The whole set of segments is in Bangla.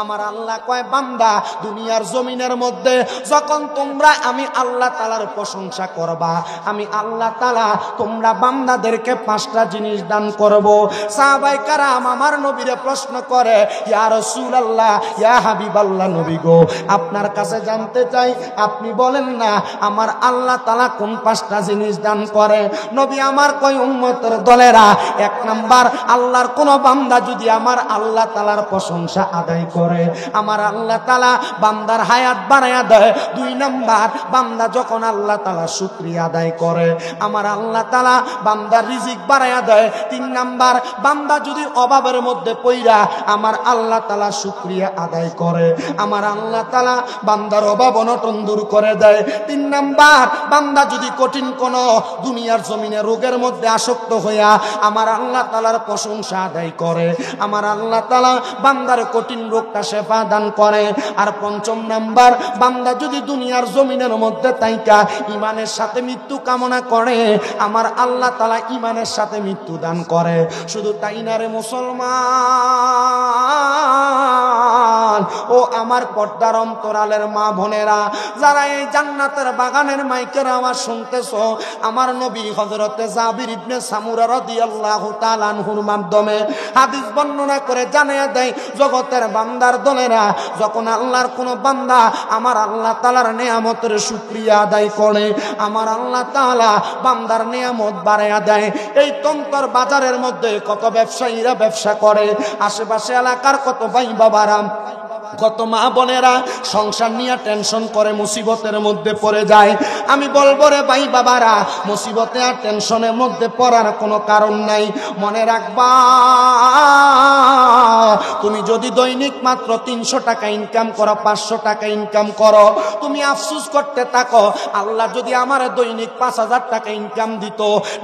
আমার আল্লাহ কয় বান্দা দুনিয়ার জমিনের মধ্যে যখন তোমরা আমি আল্লাহ তাআলার প্রশংসা করবা, আমি আল্লাহ তাআলা তোমরা বান্দাদেরকে 5টা জিনিস দান করব। সাহাবায়ে কেরাম আমার নবীরে প্রশ্ন করে, ইয়া রাসূলুল্লাহ, ইয়া হাবিবাল্লাহ, নবী গো আপনার কাছে জানতে চাই, আপনি বলেন না আমার আল্লাহ তাআলা কোন 5টা জিনিস দান করে। নবী আমার কয় উম্মতের দলেরা, 1 নাম্বার আল্লাহর কোন বান্দা যদি আমার আল্লাহ তাআলার প্রশংসা আদায় করে, আমার আল্লাহ তাআলা বান্দার হায়াত বাড়ায়া দেয়। 2 নাম্বার বান্দা যখন আল্লাহ তাআলা শুকরিয়া আদায় করে, আমার আল্লাহ তাআলা বান্দার রিজিক বাড়ায়া দেয়। 3 নাম্বার বান্দা যদি অভাবের মধ্যে পইরা আমার আল্লাহ তাআলা শুকরিয়া আদায় করে, আমার আল্লাহ তাআলা বান্দার অভাব অনটন দূর করে দেয়। 3 নাম্বার বান্দা যদি কঠিন কোন দুনিয়ার জমিনে রোগের মধ্যে আসক্ত হইয়া আমার আল্লাহ তাআলার প্রশংসা আদায় করে, আমার আল্লাহ তাআলা বান্দার কঠিন রোগটা শেফা দান করে। আর 5 নাম্বার বান্দা যদি দুনিয়ার জমিনের মধ্যে তাইকা ঈমানের সাথে মৃত্যু কামনা করে, আমার আল্লাহ তাআলা ঈমানের সাথে মৃত্যু দান করে। শুধু তাই না রে মুসলমান ও আমার পর্দার অন্তরালের মা বোনেরা, যারা এই জান্নাতের বাগানের মাইকের আওয়াজ শুনতেছো, আমার নবী হযরতে জাবির ইবনে সামুরা রাদিয়াল্লাহু তাআলা আনহুর মাধ্যমে হাদিস বর্ণনা করে জানিয়ে দেয়, জগতের বান্দার দলেরা যখন আল্লাহর কোন বান্দা আমার আল্লাহ তাআলার নিয়ামতের শুকরিয়া আদায় করে, আমার আল্লাহ তাআলা বান্দার নিয়ামত বাড়ায়া দেয়। এই তন্তর বাজারের মধ্যে কত ব্যবসায়ীরা ব্যবসা করে, আশেপাশে এলাকার কত ভাই বাবারা, কত মা বোনেরা সংসার নিয়ে টেনশন করে মুসিবতের মধ্যে পড়ে যায়। আমি বলবো রে ভাই বাবারা, মুসিবতে আর টেনশনের মধ্যে পড়ার কোনো কারণ নাই। মনে রাখবা, তুমি যদি দৈনিক মাত্র 300 টাকা ইনকাম করো, 500 টাকা ইনকাম করো, তুমি আফসোস করতে থাকো আল্লাহ যদি আমার দৈনিক 5000 টাকা ইনকাম দিত।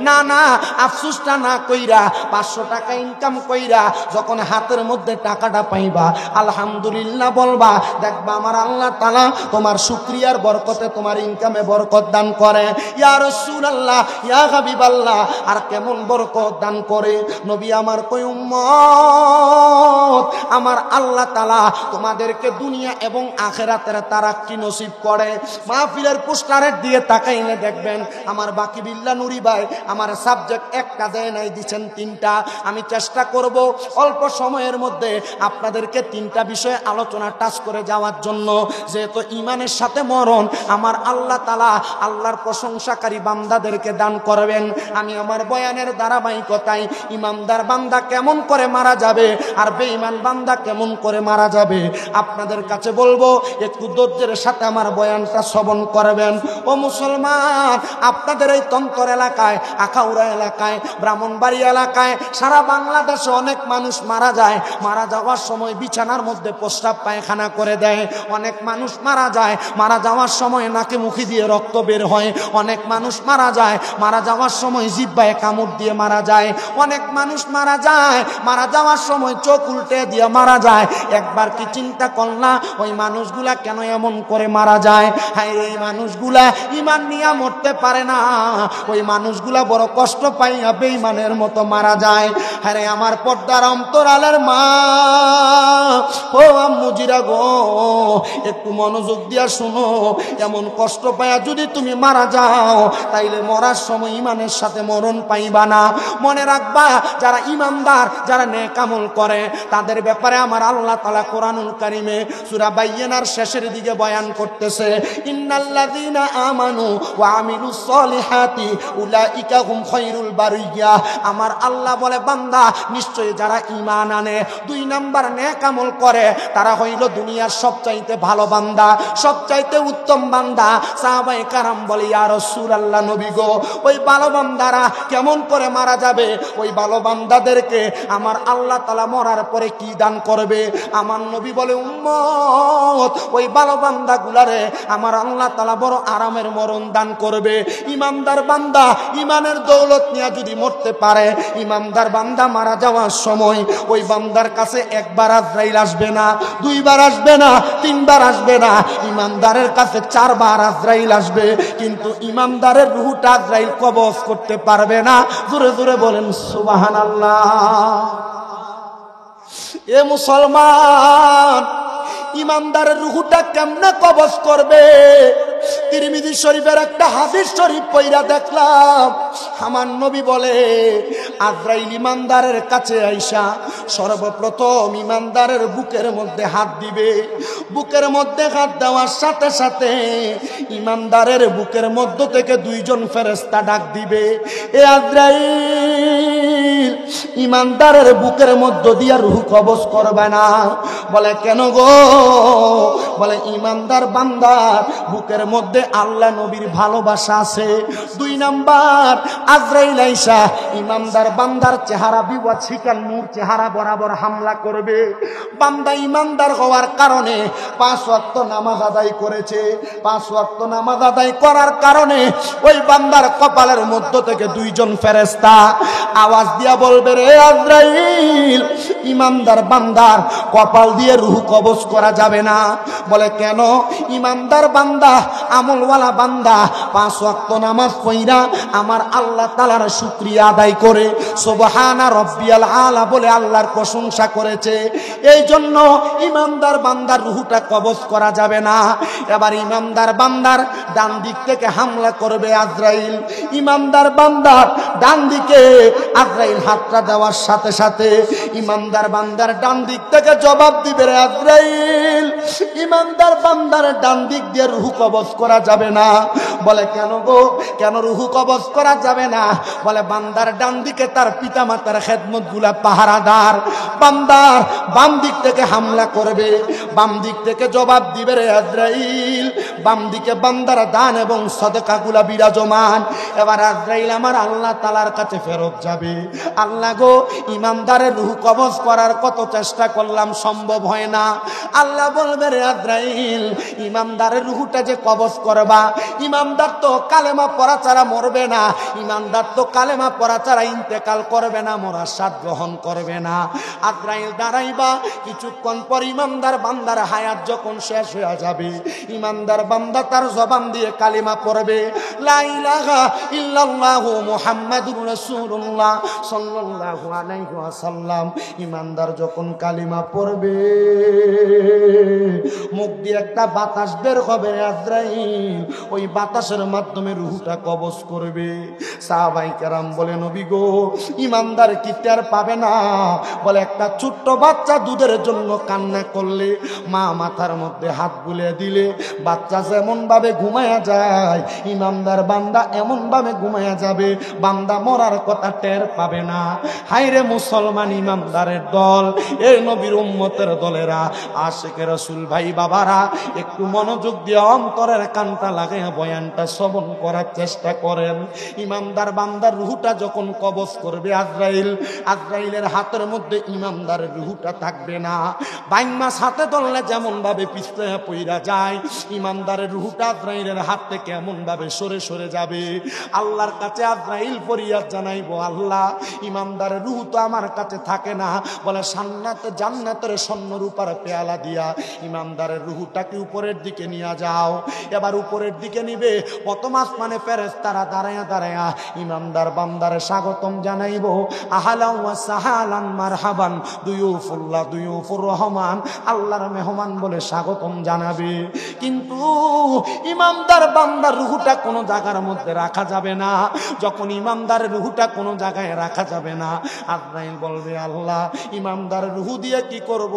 না না, আফসোসটা না কইরা 500 টাকা ইনকাম কইরা যখন হাতের মধ্যে টাকাটা পাইবা আলহামদুলিল্লাহ বলবা, দেখবা আমার আল্লাহ তাআলা তোমার শুকরিয়ার বরকতে তোমার ইনকামে বরকত দান করে। ইয়া রাসূলুল্লাহ, ইয়া হাবিবাল্লাহ, আর কেমন বরকত দান করে? নবী আমার কই উম্মত, আমার আল্লাহ তাআলা তোমাদেরকে দুনিয়া এবং আখিরাতের তারাক্কি নসিব করে। মাহফিলের পোস্টারের দিয়ে তাকাইলে দেখবেন আমার বাকি বিল্লাহ নুরি ভাই আমার সাবজেক্ট একটা দেয় নাই, দিচ্ছেন 3টা। আমি চেষ্টা করব অল্প সময়ের মধ্যে আপনাদেরকে 3টা বিষয়ে আলোচনা টাচ করে যাওয়ার জন্য। যেহেতু ঈমানের সাথে মরণ আমার আল্লাহ তাআলা আল্লাহর প্রশংসাকারী বান্দাদেরকে দান করবেন। আমি আমার বয়ানের ধারাবাহিকতায় ঈমানদার বান্দা কেমন করে মারা যাবে আর বেঈমান বান্দা কেমন করে মারা যাবে আপনাদের কাছে বলবো, একটু ধৈর্যের সাথে আমার বয়ানটা শ্রবণ করবেন। ও মুসলমান, আপনাদের এই তন্তর এলাকায়, আখাউড়া এলাকায়, ব্রাহ্মণবাড়ি এলাকায়, সারা বাংলাদেশে অনেক মানুষ মারা যায়। মারা যাওয়ার সময় বিছানার মধ্যে প্রস্রাব পায়খানা করে দেয়। অনেক মানুষ মারা যায়, মারা যাওয়ার সময় নাকে মুখি দিয়ে রক্ত বের হয়। অনেক মানুষ মারা যায়, মারা যাওয়ার সময় জিহ্বায় কামড় দিয়ে মারা যায়। অনেক মানুষ মারা যায়, মারা যাওয়ার সময় চোখ উল্টে দিয়ে মারা যায়। একবার কি চিন্তা করলা ওই মানুষগুলা কেন এমন করে মারা যায়? হ্যাঁ, এই মানুষগুলা ঈমান নিয়ে মরতে পারে না, ওই মানুষগুলা বড় কষ্ট পাইয়া বেঈমানের মতো মারা যায়। হ্যাঁ রে আমার পর্দার অন্তরালের মা, ও আম্মুজিরা গো, একটু মনোযোগ দিয়া শুনো। এমন কষ্ট পাইয়া যদি তুমি মারা যাও তাইলে মরার সময় ঈমানের সাথে মরণ পাইবা না। মনে রাখবা, যারা ঈমানদার, যারা নেক আমল করে তাদের ব্যাপারে আমার আল্লাহ তাআলা কোরআনুল কারীমে সূরা বাইয়িনার শেষের দিকে বয়ান করতেছে, ইন্নাল্লাযীনা আমানু ওয়া আমিলুস সলিহাতি উলাইকা হুম খায়রুল বারিয়া। আমার আল্লাহ বলে, বান্দা নিশ্চয়ই যারা ঈমান আনে, 2 নাম্বার নেক আমল করে, তারা হইল দুনিয়ার সবচাইতে ভালো বান্দা, সবচাইতে উত্তম বান্দা। সাহাবায়ে কেরাম বলে, ইয়া রাসূলুল্লাহ, নবী গো, ওই ভালো বান্দারা কেমন করে মারা যাবে? ওই ভালো বান্দাদেরকে আমার আল্লাহ তাআলা মরার পরে কি দান করবে? আমার নবী বলে, উম্মত, ওই ভালো বান্দাগুলারে আমার আল্লাহ তাআলা বড় আরামের মরণ দান করবে। ঈমানদার বান্দা ঈমানের দৌলত নিয়ে যদি মরতে পারে, ঈমানদার বান্দা মারা যাওয়ার সময় ওই বান্দার কাছে একবার আজরাইল আসবে না, 2 বার আসবে না, 3 বার আসবে না, ঈমানদারের কাছে 4 বার আজরাইল আসবে। কিন্তু ঈমানদারের রূহটা আজরাইল কবজ করতে পারবে না। জোরে জোরে বলেন সুবহানাল্লাহ। এ মুসলমান, ইমানদারের রুহুটা কেমনে কবজ করবে? তিরমিজি শরীফের একটা হাদিস শরীফ পড়া দেখলাম, আমার নবী বলে আজরাইল ইমানদারের কাছে আইসা সর্বপ্রথম ইমানদারের বুকের মধ্যে হাত দিবে। বুকের মধ্যে হাত দেওয়ার সাথে সাথে ইমানদারের বুকের মধ্য থেকে দুইজন ফেরেশতা ডাক দিবে, এ আজরাইল, ইমানদারের বুকের মধ্য দিয়া রূহ কবজ করবে না। বলে কেন গো? বলে ইমানদার বান্দার বুকের মধ্যে আল্লাহ নবীর ভালোবাসা আছে। 2 নাম্বার, আজরাইল আইসা ইমানদার বান্দার চেহারা বিওয়াছিকাল নূর চেহারা বরাবর হামলা করবে। বান্দা ইমানদার হওয়ার কারণে 5 ওয়াক্ত নামাজ আদায় করেছে। 5 ওয়াক্ত নামাজ আদায় করার কারণে ওই বান্দার কপালের মধ্য থেকে দুইজন ফেরেশতা আওয়াজ দিয়া বলবে, রে আজরাইল, ইমানদার বান্দার কপাল দিয়ে রূহ কবজ করা যাবে না। বলে কেন? ইমানদার বান্দা, আমলওয়ালা বান্দা 5 ওয়াক্ত নামাজ পড়া আমার আল্লাহ তাআলার শুকরিয়া আদায় করে সুবহানা রাব্বিয়াল আলা বলে আল্লাহর প্রশংসা করেছে, এই জন্য ইমানদার বান্দার রূহটা কবজ করা যাবে না। এবার ইমানদার বান্দার ডান দিক থেকে হামলা করবে আজরাইল। ইমানদার বান্দার ডান দিকে আজরাইল হাতটা দেওয়ার সাথে সাথে ইমানদার বান্দার ডান দিক থেকে জবাব দিবে, রে আজরাইল, ইমানদার বান্দার ডান দিক দিয়ে রূহ কবজ করা যাবে না। বলে কেন গো? কেন রূহ কবজ করা যাবে না? বলে বান্দার ডান দিকে তার পিতামাতার খেদমত গুলা পাহারাদার। বান্দার বাম দিক থেকে হামলা করবে, বাম দিক থেকে জবাব দিবে, রে আজরাইল, বাম দিকে বান্দার দান এবং সদকা গুলা বিরাজমান। এবার আজরাইল আমার আল্লাহ তাআলার কাছে ফেরত যাবে, আল্লাহ গো, ইমানদারের রূহ কবজ করার কত চেষ্টা করলাম, সম্ভব হয় না। আল্লাহ বলবে, রে আজরাইল, ইমানদারের রূহটা যে কবজ করবা, ইমানদার তো কালেমা পড়া ছাড়া মরবে না, ইমানদার তো কালেমা পড়া ছাড়া ইন্তেকাল করবে না, মরার স্বাদ গ্রহণ করবে না। আজরাইল দাঁড়াইবা, কিছুক্ষণ পর ইমানদার বান্দার হায়াত যখন শেষ হয়ে যাবে, ইমানদার বান্দা তার জবান দিয়ে কালিমা পড়বে, লা ইলাহা ইল্লাল্লাহু মুহাম্মাদুর রাসূলুল্লাহ সাল্লাল্লাহু আলাইহি ওয়াসাল্লাম। ইমানদার যখন কালিমা পড়বে, মুখ দিয়ে একটা বাতাস বের হবে, আজরাইল ওই বাতাসের মাধ্যমে রূহটা কবজ করবে। সাহাবায়ে কেরাম বলে, নবী গো, ইমানদার কি টের পাবে না? বলে একটা ছোট্ট বাচ্চা দুধের জন্য কান্না করলে মা মাথার মধ্যে হাত বুলিয়ে দিলে বাচ্চা যেমন ভাবে ঘুমায়া যায়, ইমানদার বান্দা এমন ভাবে ঘুমায়া যাবে, বান্দা মরার কথা টের পাবে না। হায়রে মুসলমান ইমানদারের দল, এই নবীর উম্মতের দলেরা, আশিকে রাসূল ভাই বাবারা, একটু মনোযোগ দিয়ে অন্তরের কানটা লাগাইয়া বয়ানটা শ্রবণ করার চেষ্টা করেন। ইমানদার বান্দার রূহটা যখন কবজ করবে আজরাইল, আজরাইলের হাতের মধ্যে ইমানদারের রূহটা থাকবে না। বাইন মাছ হাতে ধরলে যেমন ভাবে পিছলে পইরা যায়, ইমানদারের রূহটা আজরাইলের হাত থেকে এমন ভাবে সরে সরে যাবে। আল্লাহর কাছে আজরাইল ফরিয়াদ জানাইবো, আল্লাহ, ইমানদারের রূহ তো আমার কাছে থাকে না। বলে জান্নাতের স্বর্ণ রূপার পেয়ালা দিয়া ইমানদারের রূহটাকে উপরের দিকে নিয়ে যাও। এবার উপরের দিকে নিবে, প্রথম আসমানে ফেরেশতারা দাঁড়ায়া দাঁড়ায়া ইমানদার বান্দারে স্বাগতম জানাইবো, আহলান ওয়া সাহালান মারহাবান দুয়ুফুল্লাহ দুয়ুফুর রহমান, আল্লাহর মেহমান বলে স্বাগতম জানাবে। কিন্তু ইমানদার বান্দার রূহটা কোনো জায়গার মধ্যে রাখা যাবে না। যখন ইমানদারের রূহটা কোনো জায়গায় রাখা যাবে না, আজরাইল বলবে, আল্লাহ, ইমানদারের রূহ দিয়ে কি করব?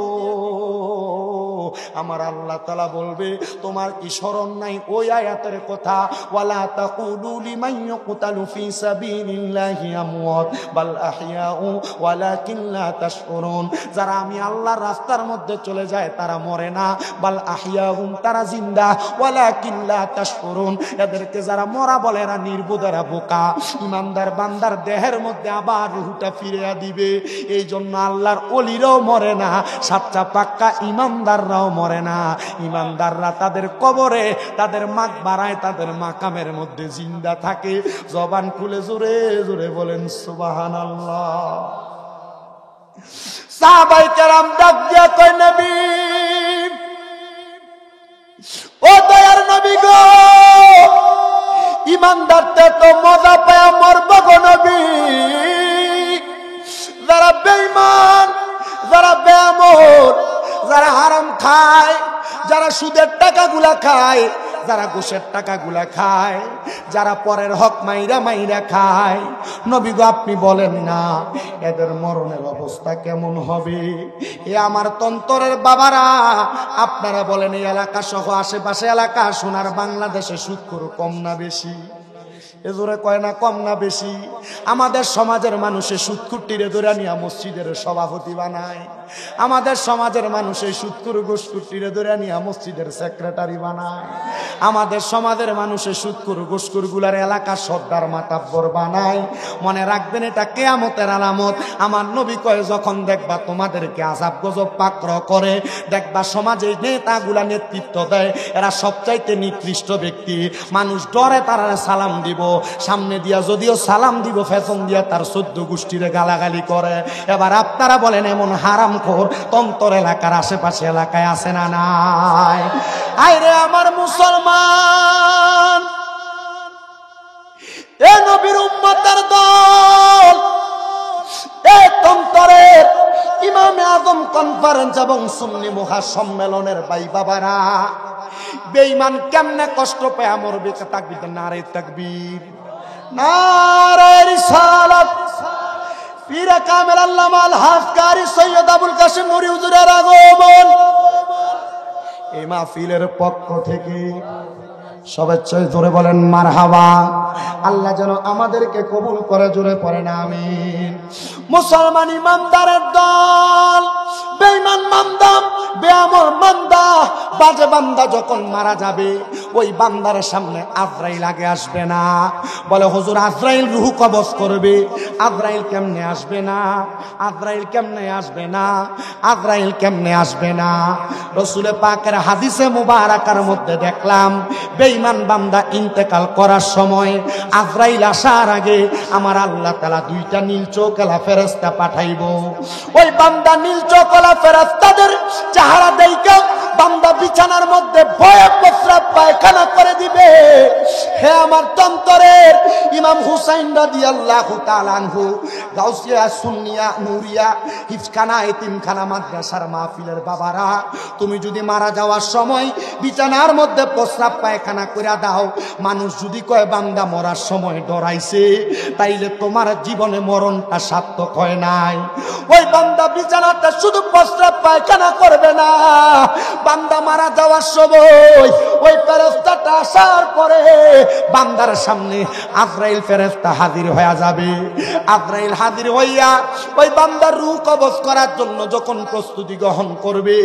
আমার আল্লাহ তাআলা বলবে, তোমার কি স্মরণ নাই ওই আয়াতের কথা, ওয়ালা তাকুলু লিমান ইয়ুকতালু ফি সাবিলিল্লাহি আমওয়াত বাল আহইয়াউ ওয়ালাকিন লা তাশউরুন। যারা আমি আল্লাহর রাস্তার মধ্যে চলে যায় তারা মরে না, বাল আহইয়াউ তারা জিন্দা, ওয়ালাকিন লা তাশউরুন এদেরকে যারা মরা বলে এরা নির্বোধ, এরা বোকা। ইমানদার বান্দার দেহের মধ্যে আবার রূহটা ফিরিয়ে দিবে। এই জন্য আল্লাহর ওলিরাও মরে না, সাচ্চা পাক্কা ইমানদাররাও মরে না। ইমানদাররা তাদের কবরে তাদের মাকবারায় তাদের মাকামের মধ্যে জিন্দা থাকে। জবান খুলে জোরে জোরে বলেন সুবহানাল্লাহ। সাহাবায়ে কেরাম ডাক দিয়া কয়, নবী, ও দয়ার নবী গো, ইমানদারতে তো মজা পায় মরব গো নবী। যারা বেঈমান, যারা বেয়ামত, যারা হারাম খায়, যারা সুদের টাকাগুলা খায়, যারা ঘুষের টাকাগুলা খায়, যারা পরের হক মাইরা মাইরা খায়, নবী গো আপনি বলেন না এদের মরণের অবস্থা কেমন হবে? এ আমার তন্তরের বাবারা, আপনারা বলেন এই এলাকা সহ আশেপাশে এলাকা সোনার বাংলাদেশে সুদখোর কম না বেশি? এজোরে কয় না কম না বেশি? আমাদের সমাজের মানুষের সুদকুটিরে ধরে নিয়ে মসজিদের সভাপতি বানায়, আমাদের সমাজের মানুষের সুদকুর গোসকুটিরে ধরে নিয়ে মসজিদের সেক্রেটারি বানায়, আমাদের সমাজের মানুষের সুদকুর গোসকুর গুলার এলাকা সর্দার মাতাব্বর বানায়। মনে রাখবেন এটা কিয়ামতের আলামত। আমার নবী কয় যখন দেখবা তোমাদেরকে আযাব গজব পাকড় করে, দেখবা সমাজে নেতাগুলা নেতৃত্ব দেয়, এরা সবচাইতে নিকৃষ্ট ব্যক্তি, মানুষ ডরে তারা সালাম দিব, সামনে দিয়া যদিও সালাম দিব ফেশন দিয়া তার 14 গোষ্ঠীরে গালাগালি করে। এবার আপনারা বলেন এমন হারামখোর তন্তর এলাকার আশেপাশে এলাকায় আছে না নাই? আইরে আমার মুসলমান, এ নবীর উম্মতের দল, এ তন্তরের ইমামে আজম কনফারেন্স এবং সুন্নি মহাসম্মেলনের ভাই বাবারা, বেঈমান কেমনে কষ্ট পায় মরবে? তাকবীর, নারে তাকবীর, নারে রিসালাত। পীরে কামেল আল্লামা আল হাফকারী সৈয়দ আবুল কাসেম নুরি হুজুরের আগমন। এই মাহফিলের পক্ষ থেকে সবাই জোরে বলেন মারহাবা। আল্লাহ যেন আমাদেরকে কবুল করে, জোরে পড়েন আমিন। মুসলমান ইমানদারের দল, বেঈমান বান্দা, বেআমল বান্দা, বাজে বান্দা যখন মারা যাবে, ওই বান্দার সামনে আজরাইল আগে আসবে না। বলে হুজুর আজরাইল রূহ কবজ করবে। আজরাইল কেমনে আসবে না? আজরাইল কেমনে আসবে না? আজরাইল কেমনে আসবে না? রাসূল পাকের হাদিসে মুবারাকার মধ্যে দেখলাম, বেঈমান বান্দা ইন্তেকাল করার সময় আজরাইল আসার আগে আমার আল্লাহ তাআলা 2টা নীল চোখওয়ালা ফেরেশতা পাঠাইবো। ওই বান্দা নীল চোখওয়ালা ফেরেশতাদের চেহারা দেখে বান্দা বিছানার মধ্যে ভয়ে প্রস্রাব পায়খানা করে দিবে। হে আমার তন্তরের ইমাম হুসাইন রাদিয়াল্লাহু তাআলা আনহু, গাউসিয়া, সুন্নিয়া, নুরিয়া, হিফখানা, এতিমখানা, মাদ্রাসার মাহফিলের বাবারা, তুমি যদি মারা যাওয়ার সময় বিছানার মধ্যে প্রস্রাব পায়খানা করে দাও, মানুষ যদি কয় বান্দা মরার সময় ডরাইছে, তাইলে তোমার জীবনে মরণটা সার্থক হয় নাই। ওই বান্দা বিছানাতে শুধু প্রস্রাব পায়খানা করবে না, বান্দা মারা যাওয়ার সময় ওই ফেরেশতাটা আসার পরে বান্দার সামনে আজরাইল ফেরেশতা হাজির হয়ে যাবে। আজরাইল হাজির হইয়া ওই বান্দার রূহ কবজ করার জন্য যখন প্রস্তুতি গ্রহণ করবে,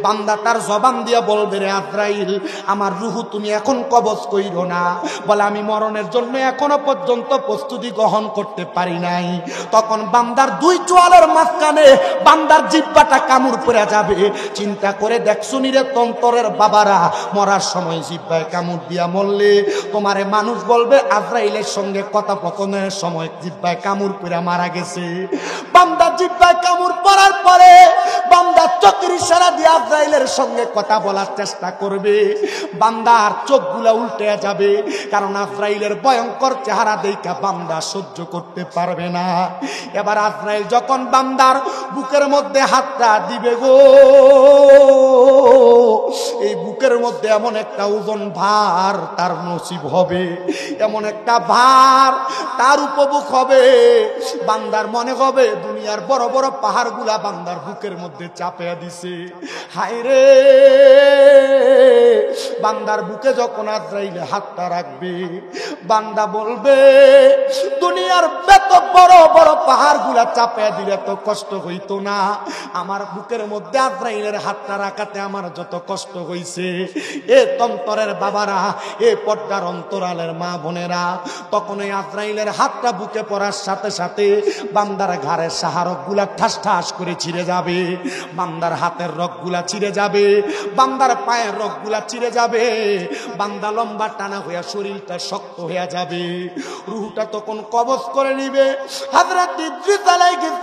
বান্দা তার জবান দিয়ে বলবে, রে আজরাইল, আমার রূহ তুমি এখন কবজ কইরো না। বলে আমি মরণের জন্য এখনো পর্যন্ত প্রস্তুতি গ্রহণ করতে পারি নাই। তখন বান্দার 2 চোয়ালের মাঝখানে বান্দার জিহ্বাটা কামড় পড়ে যাবে। চিন্তা করে দেখছো নিরে তন্তরের বাবারা, মরার সময় জিহ্বায় কামড় দিয়া মরলে তোমারে মানুষ বলবে আজরাইলের সঙ্গে কথোপকথনের সময় জিহ্বায় কামড় পড়ে মারা গেছে। বান্দা জিহ্বায় কামড় পড়ার পরে বান্দা চোখের ইশারা দিয়ে আজরাইলের সঙ্গে কথা বলার চেষ্টা করবে। বান্দার চোখগুলা উল্টে যাবে, কারণ আজরাইলের ভয়ঙ্কর চেহারা দেখা বান্দা সহ্য করতে পারবে না। এবার আজরাইল যখন বান্দার বুকের মধ্যে হাতটা দিবে গো, এই বুকের মধ্যে এমন একটা ওজন ভার তার নসিব হবে, এমন একটা ভার তার উপভোগ হবে, বান্দার মনে হবে দুনিয়ার বড় বড় পাহাড়গুলা বান্দার বুকের মধ্যে চাপিয়ে দিছে। হায় রে, বান্দার বুকে যখন আজরাইলে হাতটা রাখবে, বান্দা বলবে দুনিয়ার এত বড় বড় পাহাড়গুলা চাপিয়ে দিলে তো কষ্ট হইতো না, আমার বুকের মধ্যে আজরাইলের হাতটা রাখাতে আমার যত কষ্ট হইছে। এ তন্তরের বাবারা, এ পর্দার অন্তরালের মা বোনেরা, তখন এই আজরাইলের হাতটা বুকে পড়ার সাথে সাথে বান্দার ঘাড়ের সাহারক গুলা ঠাস ঠাস করে ছিঁড়ে যাবে, বান্দার হাতের রগ গুলা ছিঁড়ে যাবে, বান্দার পায়ের রগ গুলা ছিঁড়ে যাবে, বান্দা লম্বা টানা হইয়া শরীরটা শক্ত হয়ে যাবে। রুহটা তখন কবজ করে নিবে। হযরত ইদ্রিস আলাইহিস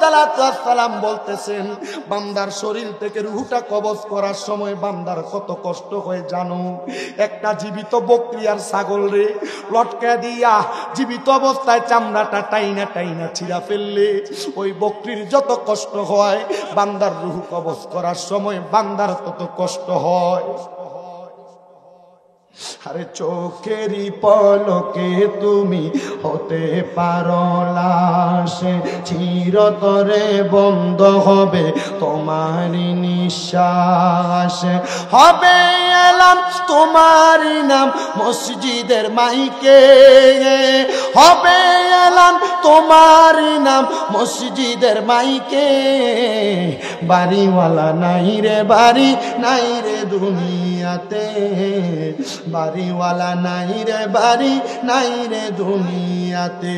সালাম বলতেছেন, বান্দার শরীর থেকে রুহটা কবজ করার সময় বান্দার কত কষ্ট হয় জানো? একটা জীবিত বকরি আর ছাগল রে লটকা দিয়া জীবিত অবস্থায় চামড়াটা টাইনা টাইনা ছিঁড়া ফেললে ওই বকরির যত কষ্ট হয়, বান্দার রুহ কবজ করার সময় বান্দার তত কষ্ট হয়। আরে চোখেরই পলকে তুমি হতে পারো লাশ, চিরতরে বন্ধ হবে তোমারই নিঃশ্বাস। হবে এলাম তোমারই নাম মসজিদের মাইকে, হবে এলাম তোমারই নাম মসজিদের মাইকে। বাড়িওয়ালা নাই রে বাড়ি নাই রে দুনিয়াতে, বাড়িওয়ালা নাই রে বাড়ি নাই রে দুনিয়াতে।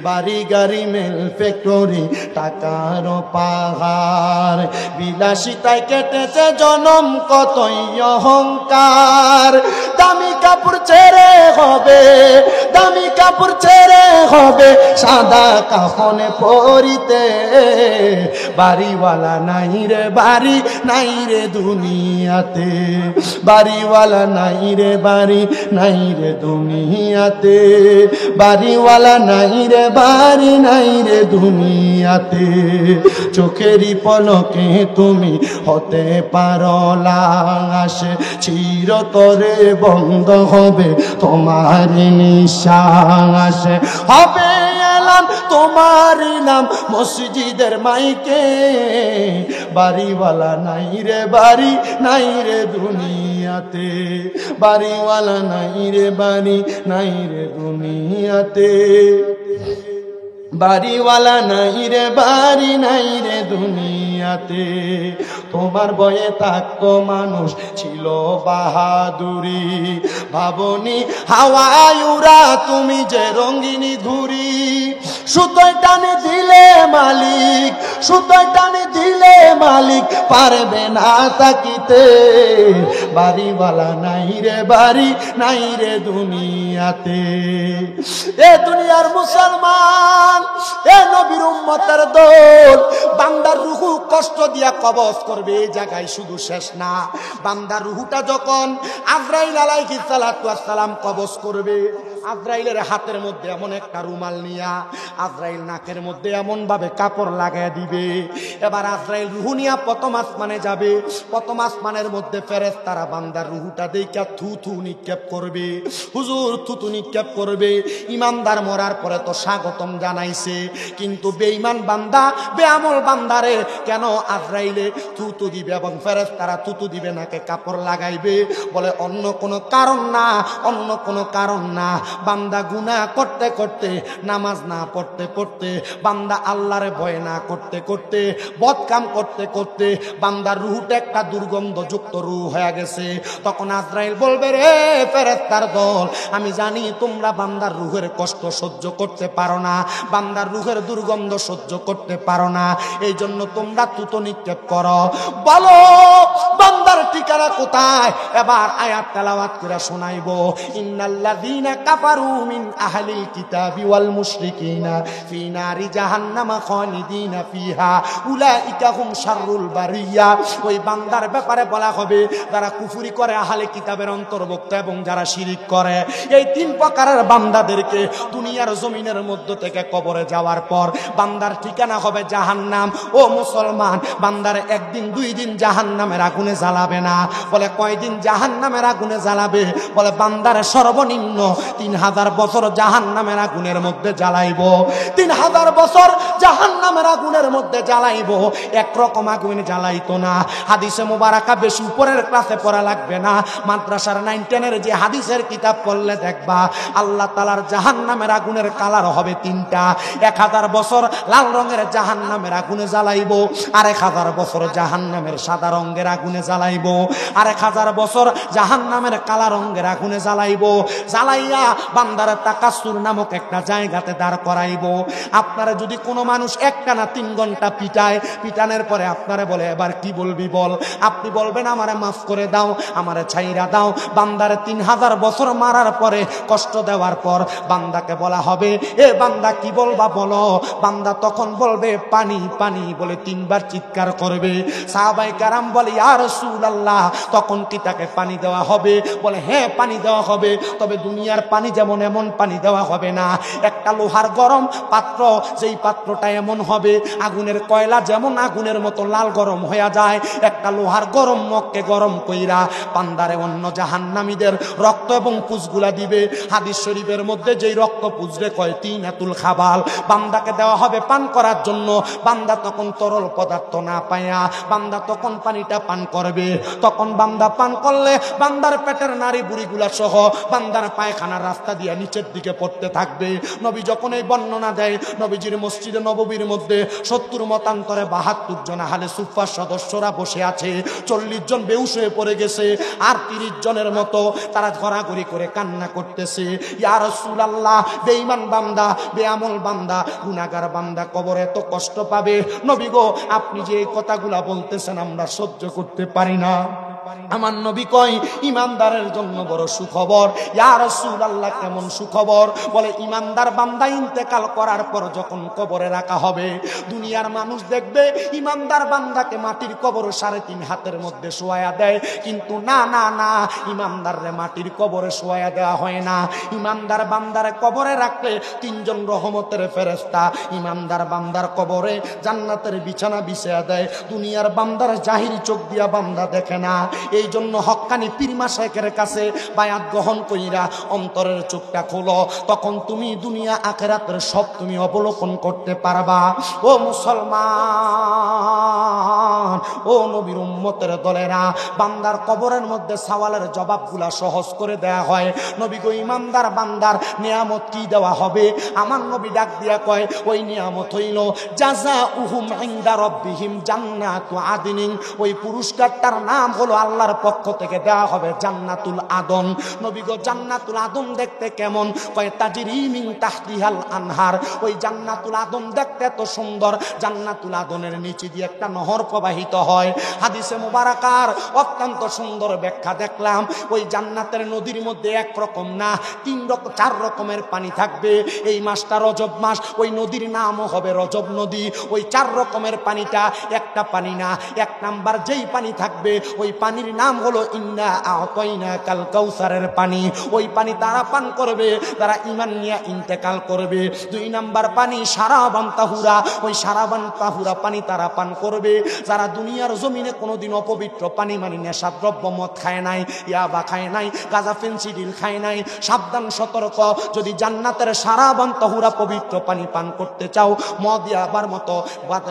বাড়ি গাড়ি মেল ফ্যাক্টরি টাকার পাহাড়, বিলাসিতায় কেটেছে জনম কতই অহংকার। দামি কাপড় ছেড়ে হবে, দামি কাপড় ছেড়ে হবে সাদা কাফনে পরিতে। বাড়িওয়ালা নাই রে বাড়ি নাই রে দুনিয়াতে, বাড়িওয়ালা নাই রে বাড়ি নাই রে দুনিয়াতে, বাড়িওয়ালা নাই রে বাড়ি নাই রে দুনিয়াতে। চোখেরই পলকে তুমি হতে পারো লাশ, চিরতরে বন্ধ হবে তোমার নিঃশ্বাস। হবে এলাম তোমারই নাম মসজিদের মাইকে, বাড়িওয়ালা নাই রে বাড়ি নাই রে দুনিয়াতে, বাড়িওয়ালা নাই রে বাড়ি নাই রে দুনিয়াতে, বাড়িওয়ালা নাই রে বাড়ি নাই রে দুনিয়াতে। তোমার বয়ে থাকতো মানুষ ছিল বাহাদুরি, ভাবনি হাওয়ায় উড়া তুমি যে রঙ্গিনী ঘুরি। সুতোয় টানে দিলে মালিক, সুতোয় টানে দিলে মালিক পারবে না তাকিতে। বাড়িওয়ালা নাই রে বাড়ি নাই রে দুনিয়াতে। এ দুনিয়ার মুসলমান, এ নবীর উম্মতের দল, বান্দার রুহু কষ্ট দিয়া কবজ করবে এই জায়গায় শুধু শেষ না। বান্দার রুহুটা যখন আজরাইল আলাইহিস সালাম কবজ করবে, আজরাইলের হাতের মধ্যে এমন একটা রুমাল নিয়া আজরাইল নাকের মধ্যে এমন ভাবে কাপড় লাগায় দিবে। এবার আজরাইল রুহু নিয়া প্রথম আসমানে যাবে। প্রথম আসমানের মধ্যে ফেরেশতারা বান্দার রুহুটা দেইখা থুথু নিক্ষেপ করবে, হুজুর থুথু নিক্ষেপ করবে। ইমানদার মরার পরে তো স্বাগতম জানাইছে, কিন্তু বেঈমান বান্দা বেআমল বান্দারে কেন আজরাইলে থুথু দিবে এবং ফেরেশতারা থুথু দিবে, নাকে কাপড় লাগাইবে? বলে অন্য কোনো কারণ না, অন্য কোনো কারণ না। বান্দা গুনাহ করতে করতে, নামাজ না পড়তে পড়তে, বান্দা আল্লাহরে ভয় না করতে করতে, বদকাম করতে করতে বান্দার রুহটা একটা দুর্গন্ধযুক্ত রূহ হয়ে গেছে। তখন আজরাইল বলবে, রে ফেরেশতার দল, আমি জানি তোমরা বান্দার রুহের কষ্ট সহ্য করতে পারো না, বান্দার রুহের দুর্গন্ধ সহ্য করতে পারো না, এই জন্য তোমরা থুতু নিক্ষেপ করো। বলো বান্দার ঠিকানা কোথায়? এবার আয়াত তেলাওয়াত করে শোনাইবো। ইন্নাল্লাযীনা কাফারু মিন আহলিল কিতাবি ওয়াল মুশরিকিনা ফি নারি জাহান্নামা খালিদিনা ফিহা উলাইকা হুম শাররুল বারিয়া। ওই বান্দার ব্যাপারে বলা হবে যারা কুফরি করে আহলে কিতাবের অন্তর্ভুক্ত এবং যারা শিরিক করে, এই তিন প্রকারের বান্দাদেরকে দুনিয়ার জমিনের মধ্য থেকে কবরে যাওয়ার পর বান্দার ঠিকানা হবে জাহান্নাম। ও মুসলমান, বান্দার একদিন দুই দিন জাহান্নামের আগুনে জ্বালাবে না। বলে কয়দিন জাহান্নামের আগুনে জ্বালাবে? বলে বান্দার সর্বনিম্ন 3000 বছর জাহান্নামের আগুনের মধ্যে জ্বালাইব। 3000 বছর জাহান্নামের আগুনের মধ্যে জ্বালাইব। একরকম আগুনে জ্বালাইতো না। হাদিসে মুবারাকা বেশি উপরের ক্লাসে পড়া লাগবে না, মাদ্রাসার 9-10 যে হাদিসের কিতাব পড়লে দেখবা আল্লাহ তাআলার জাহান্নামের আগুনের কালার হবে 3টা। 1000 বছর লাল রঙের জাহান্নামের আগুনে জ্বালাইব, আর 1000 বছর জাহান্নামের সাদা রঙের আগুনে জ্বালাইব। আর 1000 বছর জাহান্নামের কালা রঙের আগুনে জ্বালাইব, জ্বালাইয়া বান্দার তাকাসুর নামক একটা জায়গাতে দাঁড় করাইব। আপনারা যদি কোনো মানুষ একটানা 3 ঘন্টা পিটায়, পিটানোর পরে আপনারা বলে এবার কি বলবি বল, আপনি বলবেন আমারে মাফ করে দাও, আমারে ছাইরা দাও। বান্দারে 3000 বছর মারার পরে, কষ্ট দেওয়ার পর বান্দাকে বলা হবে এ বান্দা কি বলবা বলো। বান্দা তখন বলবে পানি পানি বলে 3 বার চিৎকার করবে। সাহাবায়ে কেরাম বলে ইয়া রাসূলুল্লাহ, তখন কি তাকে পানি দেওয়া হবে? বলে হ্যাঁ পানি দেওয়া হবে, তবে দুনিয়ার পানি যেমন এমন পানি দেওয়া হবে না। একটা লোহার গরম পাত্র, যেই পাত্রটা এমন হবে আগুনের কয়লা যেমন আগুনের মতো লাল গরম হয়ে যায়, একটা লোহার গরম মগকে গরম কইরা বান্দারে অন্য জাহান্নামীদের রক্ত এবং পুঁজগুলা দিবে। হাদিস শরীফের মধ্যে যেই রক্ত পুঁজরে কয় তিনাতুল খাবাল, বান্দাকে দেওয়া হবে পান করার জন্য। বান্দা তখন তরল পদার্থ না পায়া বান্দা তখন পানিটা পান করবে। তখন বান্দা পান করলে বান্দার পেটের নাড়ি বুড়িগুলা সহ বান্দার পায়খানার রাস্তা দিয়ে নিচের দিকে পড়তে থাকবে। নবী যখন এই বর্ণনা দেয়, নবীজির মসজিদে নববীর মধ্যে 70 মতান্তরে 72 জন আহলে সুফফার সদস্যরা বসে আছে। 40 জন বেহুশ হয়ে পড়ে গেছে, আর 30 জনের মতো তারা ঘোরাঘুরি করে কান্না করতেছে। ইয়া রাসূলুল্লাহ, বেঈমান বান্দা, বেআমল বান্দা, গুনাহগার বান্দা কবরে এত কষ্ট পাবে। নবী গো, আপনি যে এই কথাগুলা বলতেছেন আমরা সহ্য করতে পারি না। আমার নবী কয় ইমানদারের জন্য বড় সুখবর। ইয়া রাসূলুল্লাহ, কেমন সুখবর? বলে ইমানদার বান্দা ইন্তেকাল করার পর যখন কবরে রাখা হবে, দুনিয়ার মানুষ দেখবে ইমানদার বান্দাকে মাটির কবর 3.5 হাতের মধ্যে শোয়া দেয়, কিন্তু না না না, ইমানদাররে মাটির কবরে শোয়া দেওয়া হয় না। ইমানদার বান্দারে কবরে রাখলে 3 জন রহমতের ফেরেশতা ইমানদার বান্দার কবরে জান্নাতের বিছানা বিছায়া দেয়। দুনিয়ার বান্দার জাহিরি চোখ দিয়া বান্দা দেখে না। এই জন্য হক্কানি পীর মাশায়েখের কাছে বায়াত গ্রহণ কইরা অন্তরের চোখটা খোলো, তখন তুমি দুনিয়া আখিরাতের সব তুমি অবলোকন করতে পারবা। ও মুসলমান, ও নবীর উম্মতের দলেরা, বান্দার কবরের মধ্যে সওয়ালের জবাবগুলা সহজ করে দেয়া হয়। নবী গো, ইমানদার বান্দার নিয়ামত কি দেওয়া হবে? আমার নবী ডাক দিয়া কয় ওই নিয়ামত হইল জাযাউহুম ইনদা রাব্বিহিম জান্নাতু আদনিন। ওই পুরস্কারটার নাম হলো আল্লাহর পক্ষ থেকে দেওয়া হবে জান্নাতুল আদন। নবী গো, জান্নাতুল আদন দেখতে কেমন? কয় তাজরি মিন তাহতিহাল আনহার। ওই জান্নাতুল আদন দেখতে এত সুন্দর, জান্নাতুল আদনের নিচে দিয়ে একটা নহর প্রবাহিত হয়। হাদিসে মুবারাকার অত্যন্ত সুন্দর ব্যাখ্যা দেখলাম। ওই জান্নাতের নদীর মধ্যে একরকম না, 4 রকমের পানি থাকবে। এই মাসটা রজব মাস, ওই নদীর নামও হবে রজব নদী। ওই 4 রকমের পানিটা একটা পানি না। 1 নাম্বার যেই পানি থাকবে, ওই পানির নাম হলো ইন্না আ'তাইনাকাল কাউসারের পানি। ওই পানি তারা পান করবে তারা ঈমান নিয়ে ইন্তেকাল করবে। 2 নাম্বার পানি শারাবান তাহুরা। ওই শারাবান তাহুরা পানি তারা পান করবে যারা দুনিয়ার জমিনে কোনোদিন অপবিত্র পানি মানে নেশাদ্রব্য মদ খায় নাই, ইয়াবা খায় নাই, গাঁজা ফেন্সিডিল খায় নাই। সাবধান, সতর্ক। যদি জান্নাতের শারাবান তাহুরা পবিত্র পানি পান করতে চাও, মদ ইয়াবার মতো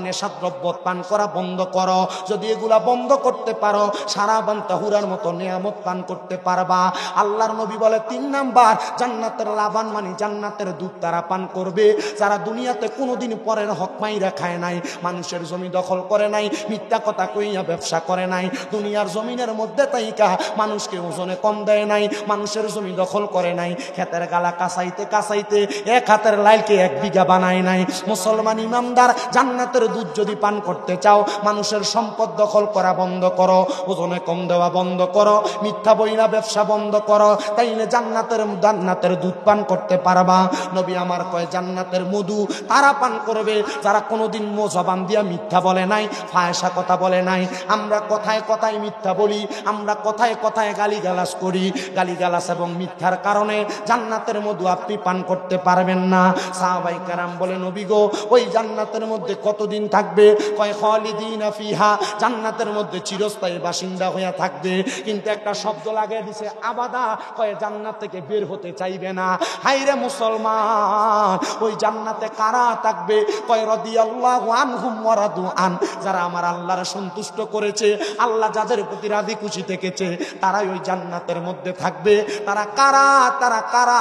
নেশাদ্রব্য পান করা বন্ধ করো। যদি এগুলা বন্ধ করতে পারো, শারাবান তাহুরার মতো নিয়ামত পান করতে পারবা। আল্লাহর নবী বলে 3 নাম্বার জান্নাতের লাবান মানে জান্নাতের দুধ তারা পান করবে যারা দুনিয়াতে কোনোদিন পরের হক মাইরা খায় নাই, মানুষের জমি দখল করে নাই, মিথ্যা কথা কইয়া ব্যবসা করে নাই, দুনিয়ার জমিনের মধ্যে তাইকা মানুষকে ওজনে কম দেয় নাই, মানুষের জমি দখল করে নাই, ক্ষেতের গালা কাঁচাইতে কাঁচাইতে 1 হাতের লাইলকে 1 বিঘা বানায় নাই। মুসলমান ইমানদার জান্নাতের দুধ যদি পান করতে চাও, মানুষের সম্পদ দখল করা বন্ধ করো, ওজনে কম দেওয়া বন্ধ করো, মিথ্যা বইনা ব্যবসা বন্ধ করো, তাইলে জান্নাতের দুধ পান করতে পারবা। নবী আমার কয় জান্নাতের মধু তারা পান করবে যারা কোনোদিন জবান দিয়া মিথ্যা বলে নাই, ফায়সা কথা বলে নাই। আমরা কথায় কথায় মিথ্যা বলি, আমরা কথায় কথায় গালিগালাজ করি। গালিগালাজ এবং মিথ্যার কারণে জান্নাতের মধু আপনি পান করতে পারবেন না। সাহাবায়ে কেরাম বলে নবী গো, ওই জান্নাতের মধ্যে কতদিন থাকবে? কয় খালিদিনা ফিহা, জান্নাতের মধ্যে চিরস্থায়ী বাসিন্দা হয়ে থাকবে। কিন্তু একটা শব্দ লাগিয়ে দিছে আবাদা, কয় জান্নাত থেকে বের হতে চাইবে না। হাইরে মুসলমান, ওই জান্নাতে কারা থাকবে? কয় রাদিয়াল্লাহু আনহুম ওয়া রাদু আন, যারা আমার আল্লাহর সন্তুষ্ট করেছে, আল্লাহ যাদের প্রতি রাজি খুশি থেকেছে, তারাই ওই জান্নাতের মধ্যে থাকবে। তারা কারা? তারা কারা?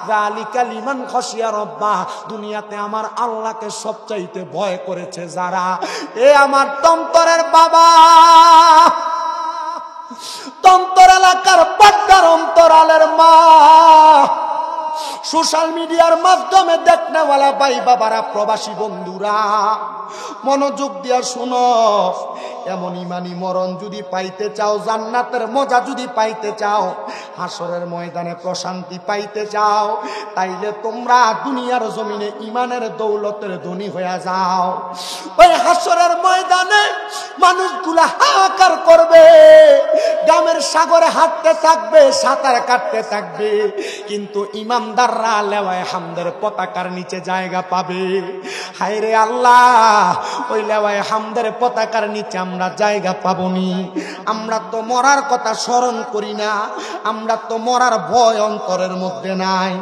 যালিকা লিমান খাশিয়া রাব্বাহ, দুনিয়াতে আমার আল্লাহকে সবচাইতে ভয় করেছে যারা। এ আমার তন্তরের বাবা, অন্তর এলাকার পদ্মার অন্তরালের মা, সোশ্যাল মিডিয়ার মাধ্যমে দেখনেওয়ালা ভাই বাবারা, প্রবাসী বন্ধুরা, মনোযোগ দিয়া শুনো। এমন ইমানি মরণ যদি পাইতে চাও, জান্নাতের মজা যদি পাইতে চাও, হাসরের ময়দানে প্রশান্তি পাইতে চাও, তাইলে তোমরা দুনিয়ার জমিনে ইমানের দৌলতের ধনী হয়ে যাও। ওই হাসরের ময়দানে মানুষগুলা হাহাকার করবে, গ্রামের সাগরে হাঁটতে থাকবে, সাঁতার কাটতে থাকবে, কিন্তু ইমানদাররা লেওয়ায় হামদের পতাকার নিচে জায়গা পাবে। হায়রে আল্লাহ, ওই লেওয়ায় হামদের পতাকার নিচে আমরা জায়গা পাবনি। আমরা তো মরার কথা স্মরণ করি না, আমরা তো মরার ভয় অন্তরের মধ্যে নাই।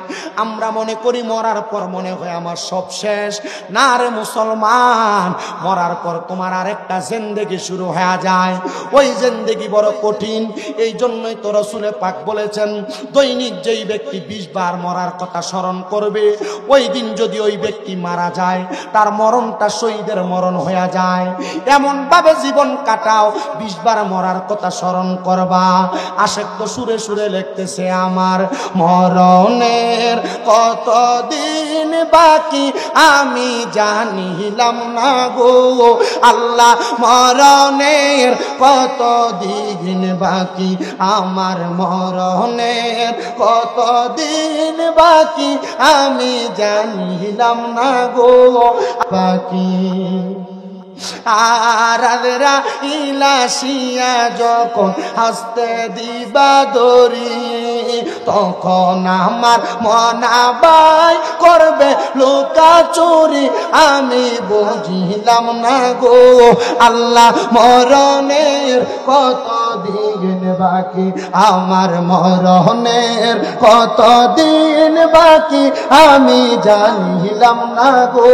আমরা মনে করি মরার পর মনে হয় আমার সব শেষ। না রে মুসলমান, মরার পর তোমার আরেকটা জিন্দেগি শুরু হয়ে যায়। ওই জিন্দেগি বড় কঠিন। এই জন্যই তো রাসূলে পাক বলেছেন, দৈনিক যেই ব্যক্তি 20 বার মরার কথা স্মরণ করবে, ওই দিন যদি ওই ব্যক্তি মারা যায়, তার মরণটা শহীদের মরণ হয়ে যায়। এমন ভাবে জীবন কাটাও, 20 বার মরার কথা স্মরণ করবা। আশেক তো সুরে সুরে লিখতেছে, আমার মরণের কতদিন বাকি আমি জানিলাম না গো আল্লাহ, মরণের কতদিন বাকি, আমার মরণের কতদিন বাকি আমি জানিলাম না গো বাকি। আর ইলাসিয়া যখন হাসতে দিবা দরি, তখন আমার মনাবাই করবে লুকা চুরি, আমি বুঝিলাম না গো আল্লাহ, মরণের কতদিন বাকি, আমার মরণের কতদিন বাকি আমি জানিলাম না গো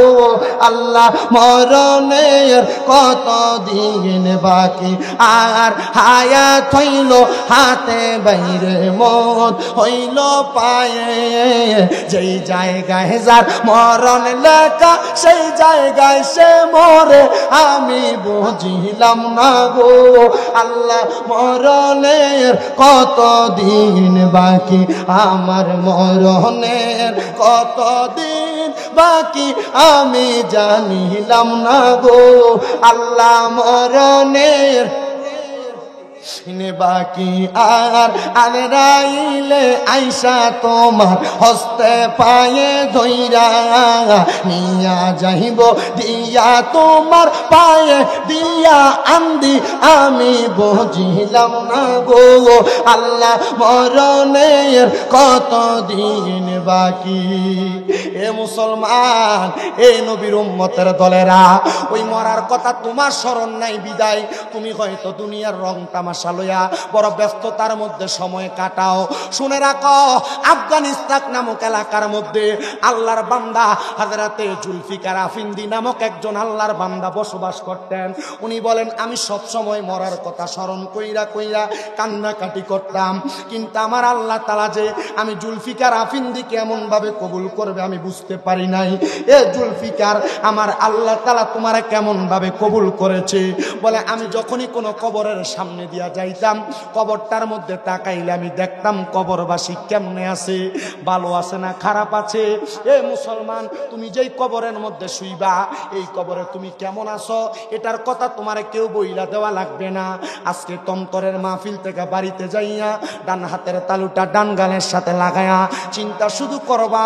আল্লাহ, মরণের কতদিন বাকি। আর হায়াত হইল হাতে বাইরে, মত হইল পায়ে, যেই জায়গায় যার মরণ লেখা সেই জায়গায় সে মরে, আমি বুঝিলাম না গো আল্লাহ, মরণের কতদিন বাকি, আমার মরণের কতদিন বাকি আমি জানিলাম না গো আল্লাহ, মরণের বাকি। আর আনরাইলে আইসা তোমার হস্তে পায়ে ধইরা, নিয়া যাইব দিয়া তোমার পায়ে দিয়া আন্দি, আমি বুঝিলাম না গো আল্লাহ, মরণের কতদিন বাকি। এ মুসলমান, এই নবীর উম্মতের দলেরা, ওই মরার কথা তোমার স্মরণ নাই বিদায় তুমি হয়তো দুনিয়ার রং তামাশা লইয়া বড় ব্যস্ততার মধ্যে সময় কাটাও। শুনে রাখো, আফগানিস্তান নামক এলাকার মধ্যে আল্লাহর বান্দা হযরতে জুলফিকার আফিন্দি নামক একজন আল্লাহর বান্দা বসবাস করতেন। উনি বলেন, আমি সব সময় মরার কথা স্মরণ কইরা কইরা কান্নাকাটি করতাম, কিন্তু আমার আল্লাহ তাআলা যে আমি জুলফিকার আফিন্দিকে এমন ভাবে কবুল করবে আমি বুঝতে পারি নাই। এ জুলফিকার, আমার আল্লাহ তাআলা তোমারে কেমন ভাবে কবুল করেছে। বলে, আমি যখনই কোনো কবরের সামনে দিয়া যাইতাম, কবরটার মধ্যে তাকাইলে আমি দেখতাম কবরবাসী কেমনে আছে, ভালো আছে না খারাপ আছে। এ মুসলমান, তুমি যেই কবরের মধ্যে শুইবা, এই কবরে তুমি কেমন আছো এটার কথা তোমারে কেউ বইলা দেওয়া লাগবে না। আজকে তন্তরের মাহফিল থেকে বাড়িতে যাইয়া ডান হাতের তালুটা ডান গালের সাথে লাগায়া চিন্তা শুধু করবা,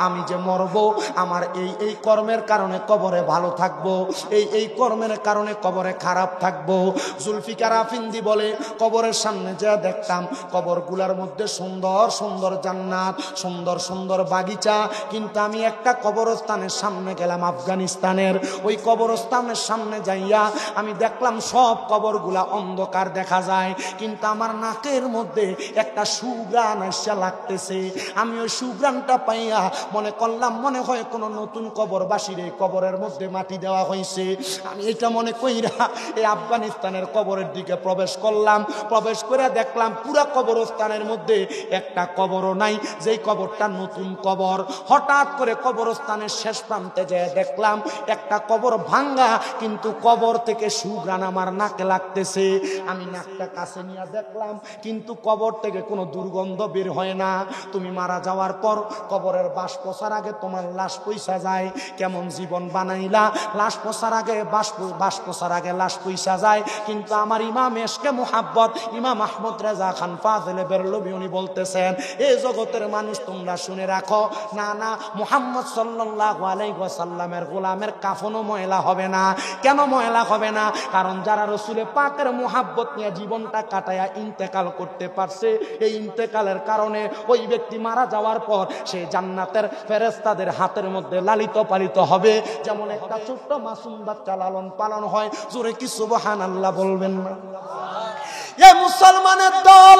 আমি যে মরবো, আমার এই এই কর্মের কারণে কবরে ভালো থাকবো, এই এই কর্মের কারণে কবরে খারাপ থাকবো। জুলফিকার আফিন্দি বলে, কবরের সামনে যা দেখতাম কবরগুলার মধ্যে সুন্দর সুন্দর জান্নাত, সুন্দর সুন্দর বাগিচা, কিন্তু আমি একটা কবরস্থানের সামনে গেলাম আফগানিস্তানের, ওই কবরস্থানের সামনে যাইয়া আমি দেখলাম সব কবরগুলা অন্ধকার দেখা যায়, কিন্তু আমার নাকের মধ্যে একটা সুঘ্রাণ আসা লাগতেছে। আমি ওই সুঘ্রাণটা পাইয়া মনে করলাম মনে হয় কোনো নতুন কবরবাসীর এই কবরের মধ্যে মাটি দেওয়া হয়েছে। আমি এটা মনে কইরা এই আফগানিস্তানের কবরের দিকে প্রবেশ করলাম। প্রবেশ করে দেখলাম পুরা কবরস্থানের মধ্যে একটা কবরও নাই, যেই কবরটা নতুন কবর। হঠাৎ করে কবরস্থানের শেষ প্রান্তে যেয়ে দেখলাম একটা কবর ভাঙ্গা, কিন্তু কবর থেকে সুঘ্রাণ আমার নাকে লাগতেছে। আমি নাকটা কাছে নিয়ে দেখলাম, কিন্তু কবর থেকে কোনো দুর্গন্ধ বের হয় না। তুমি মারা যাওয়ার পর কবরের বাঁশ পচার আগে তোমার লাশ পয়সা যায়, কেমন জীবন বানাইলা, লাশ পচার আগে বাঁশ পচার আগে লাশ পয়সা যায়। কিন্তু আমার ইমাম এশকে মুহাব্বত ইমাম আহমদ রেজা খান ফাজলে বেরলভী উনি বলতেছেন, এই জগতের মানুষ তোমরা শুনে রাখো, না না, মুহাম্মদ সাল্লাল্লাহু আলাইহি ওয়াসাল্লামের গোলামের কাফনও ময়লা হবে না। কেন ময়লা হবে না? কারণ যারা রসুলের পাকের মুহাব্বত নিয়ে জীবনটা কাটায়া ইন্তেকাল করতে পারছে, এই ইন্তেকালের কারণে ওই ব্যক্তি মারা যাওয়ার পর সে জান্নাতের ফেরেশতাদের হাতের মধ্যে লালিত পালিত হবে, যেমন একটা ছোট্ট মাসুম বাচ্চা লালন পালন হয়। জোরে কি সুবহানাল্লাহ বলবেন না? এই মুসলমানের দল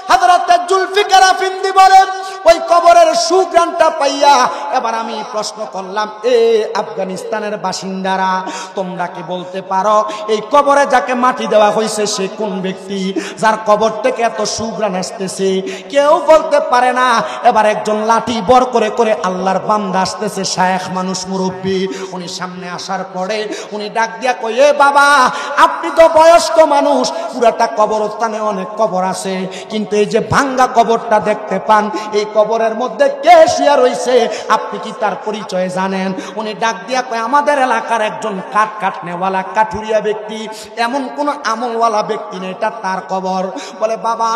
হযরত জুলফিকার আফিন্দি বলেন, ওই কবরের সুঘ্রাণটা পাইয়া এবার আমি প্রশ্ন করলাম, এ আফগানিস্তানের বাসিন্দারা, তোমরা কি বলতে পারো এই কবরে যাকে মাটি দেওয়া হয়েছে সে কোন ব্যক্তি, যার কবর থেকে এত সুঘ্রাণ আসতেছে? কেউ বলতে পারে না। এবার একজন লাঠি বর করে করে আল্লাহর বান্দা আসতেছে, শায়েখ মানুষ, মুরব্বী। উনি সামনে আসার পরে উনি ডাক দিয়া কই, এ বাবা, আপনি তো বয়স্ক মানুষ, পুরাটা কবরস্থানে অনেক কবর আছে, কিন্তু এই যে ভাঙ্গা কবরটা দেখতে পান, এই কবরের মধ্যে কে শুয়ে রয়েছে, আপনি কি তার পরিচয় জানেন? উনি ডাক দিয়া কয়, আমাদের এলাকার একজন কাটনেওয়ালা কাঠুরিয়া ব্যক্তি, এমন কোন আমলওয়ালা ব্যক্তি নেই, এটা তার কবর। বলে, বাবা,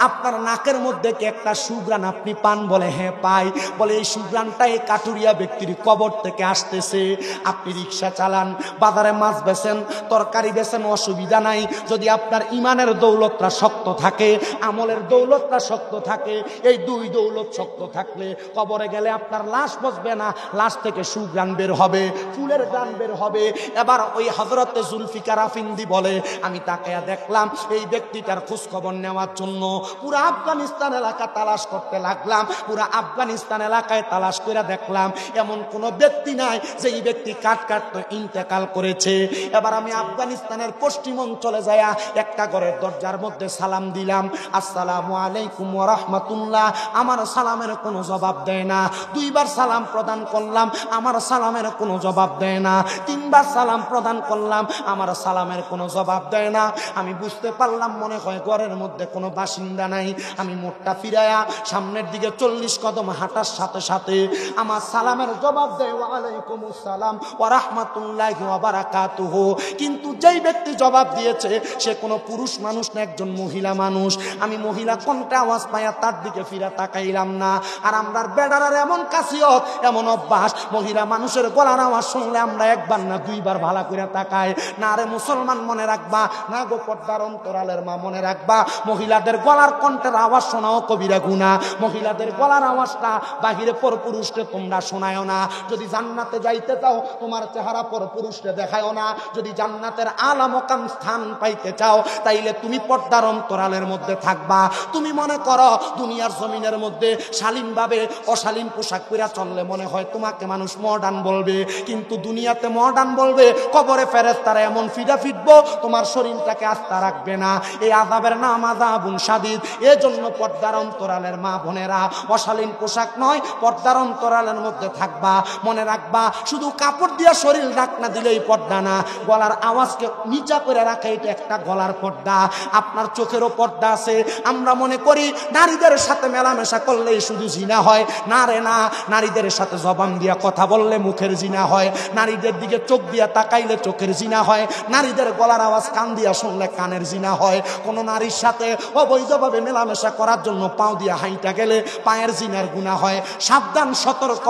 আপনার নাকের মধ্যে কি একটা সুঘ্রাণ আপনি পান? বলে, হ্যাঁ পাই। বলে, এই সুঘ্রাণটা এই কাঠুরিয়া ব্যক্তির কবর থেকে আসতেছে। আপনি রিক্সা চালান, বাজারে মাছ বেচেন, তরকারি বেচেন, অসুবিধা নাই, যদি আপনার ইমানের দৌলতটা শক্ত থাকে, আমলের দৌলতটা শক্ত থাকে, এই দুই দৌলত শক্ত থাকলে কবরে গেলে আপনার লাশ বসবে না, লাশ থেকে সুঘ্রাণ বের হবে, ফুলের গান বের হবে। এবার ওই হযরতে জুলফিকার আফিন্দি বলে, আমি তাকে দেখলাম, এই ব্যক্তিটার খোঁজ খবর নেওয়ার জন্য পুরা আফগানিস্তান এলাকা তালাশ করতে লাগলাম। পুরা আফগানিস্তান এলাকায় তালাশ করে দেখলাম এমন কোন ব্যক্তি নাই যে এই ব্যক্তি কাটতে ইন্তেকাল করেছে। এবার আমি আফগানিস্তানের পশ্চিম অঞ্চলে যায়া একটা ঘরের দরজার মধ্যে সালাম দিলাম, আসসালামু আলাইকুম ওয়া রাহমাতুল্লাহ। আমার সালামের কোনো জবাব দেয় না। দুইবার সালাম প্রদান করলাম, আমার সালামের কোনো জবাব দেয় না। তিনবার সালাম প্রদান করলাম, আমার সালামের কোনো জবাব দেয় না। আমি বুঝতে পারলাম মনে হয় ঘরের মধ্যে কোনো বাসিন্দা নাই। আমি মোটটা ফিরায়া সামনের দিকে 40 কদম হাঁটার সাথে সাথে আমার সালামের জবাব দেয়, ওয়া আলাইকুমুস সালাম ওয়া রাহমাতুল্লাহি ওয়া বারাকাতুহু। কিন্তু যেই ব্যক্তি জবাব দিয়েছে সে কোনো পুরুষ মানুষ না, একজন মহিলা মানুষ। আমি মহিলা কণ্ঠে আওয়াজ পাইয়া তার দিকে ফিরা তাকাইলাম না। আর আমরার বেডারার এমন কাসিয়ত, এমন অভ্যাস, মহিলা মানুষের গলার আওয়াজ শুনলে আমরা একবার না দুইবার ভালো করে তাকাই। না রে মুসলমান, মনে রাখবা, না গো পর্দার অন্তরালের মা, মনে রাখবা, মহিলাদের গলার কণ্ঠের আওয়াজ শোনাও কবিরা গুনাহ। মহিলাদের গলার আওয়াজটা বাহিরে পরপুরুষকে তোমরা শোনায়ও না। যদি জান্নাতে যাইতে চাও তোমার চেহারা পরপুরুষকে দেখায়ও না। যদি জান্নাতের আলা মাকাম স্থান পাইতে চাও তাইলে তুমি পর্দার অন্তরালের মধ্যে থাকবা। তুমি মনে করো দুনিয়ার জমিনের মধ্যে শালীনভাবে অশালীন পোশাক পরে চললে মনে হয় তোমাকে মানুষ মডার্ন বলবে, কিন্তু দুনিয়াতে মডার্ন বলবে, কবরে ফেরেশতারা এমন ফিডা ফিটবো তোমার শরীরটাকে আস্থা রাখবে না। এই আযাবের নাম আযাবুন শাদীদ। এজন্য পর্দার অন্তরালের মা বোনেরা অশালীন পোশাক নয়, পর্দার অন্তরালের মধ্যে থাকবা। মনে রাখবা, শুধু কাপড় দিয়ে শরীর ঢাকনা দিলেই পর্দা না, গলার আওয়াজকে নিচা করে রাখা এটা একটা গলার পর্দা। আপনার চোখেরও পর্দা আছে। আমরা মনে করি নারীদের সাথে মেলামেশা করলেই শুধু জিনা হয়। না রে না, নারীদের সাথে জবান দিয়া কথা বললে মুখের জিনা হয়, নারীদের দিকে চোখ দিয়া তাকাইলে চোখের জিনা হয়, নারীদের গলার আওয়াজ কান দিয়া শুনলে কানের জিনা হয়। কোন নারীর সাথে অবৈধভাবে মেলামেশা করার জন্য পাও দিয়া হাইটা গেলে পায়ের জিনার গুনাহ হয়। সাবধান, সতর্ক।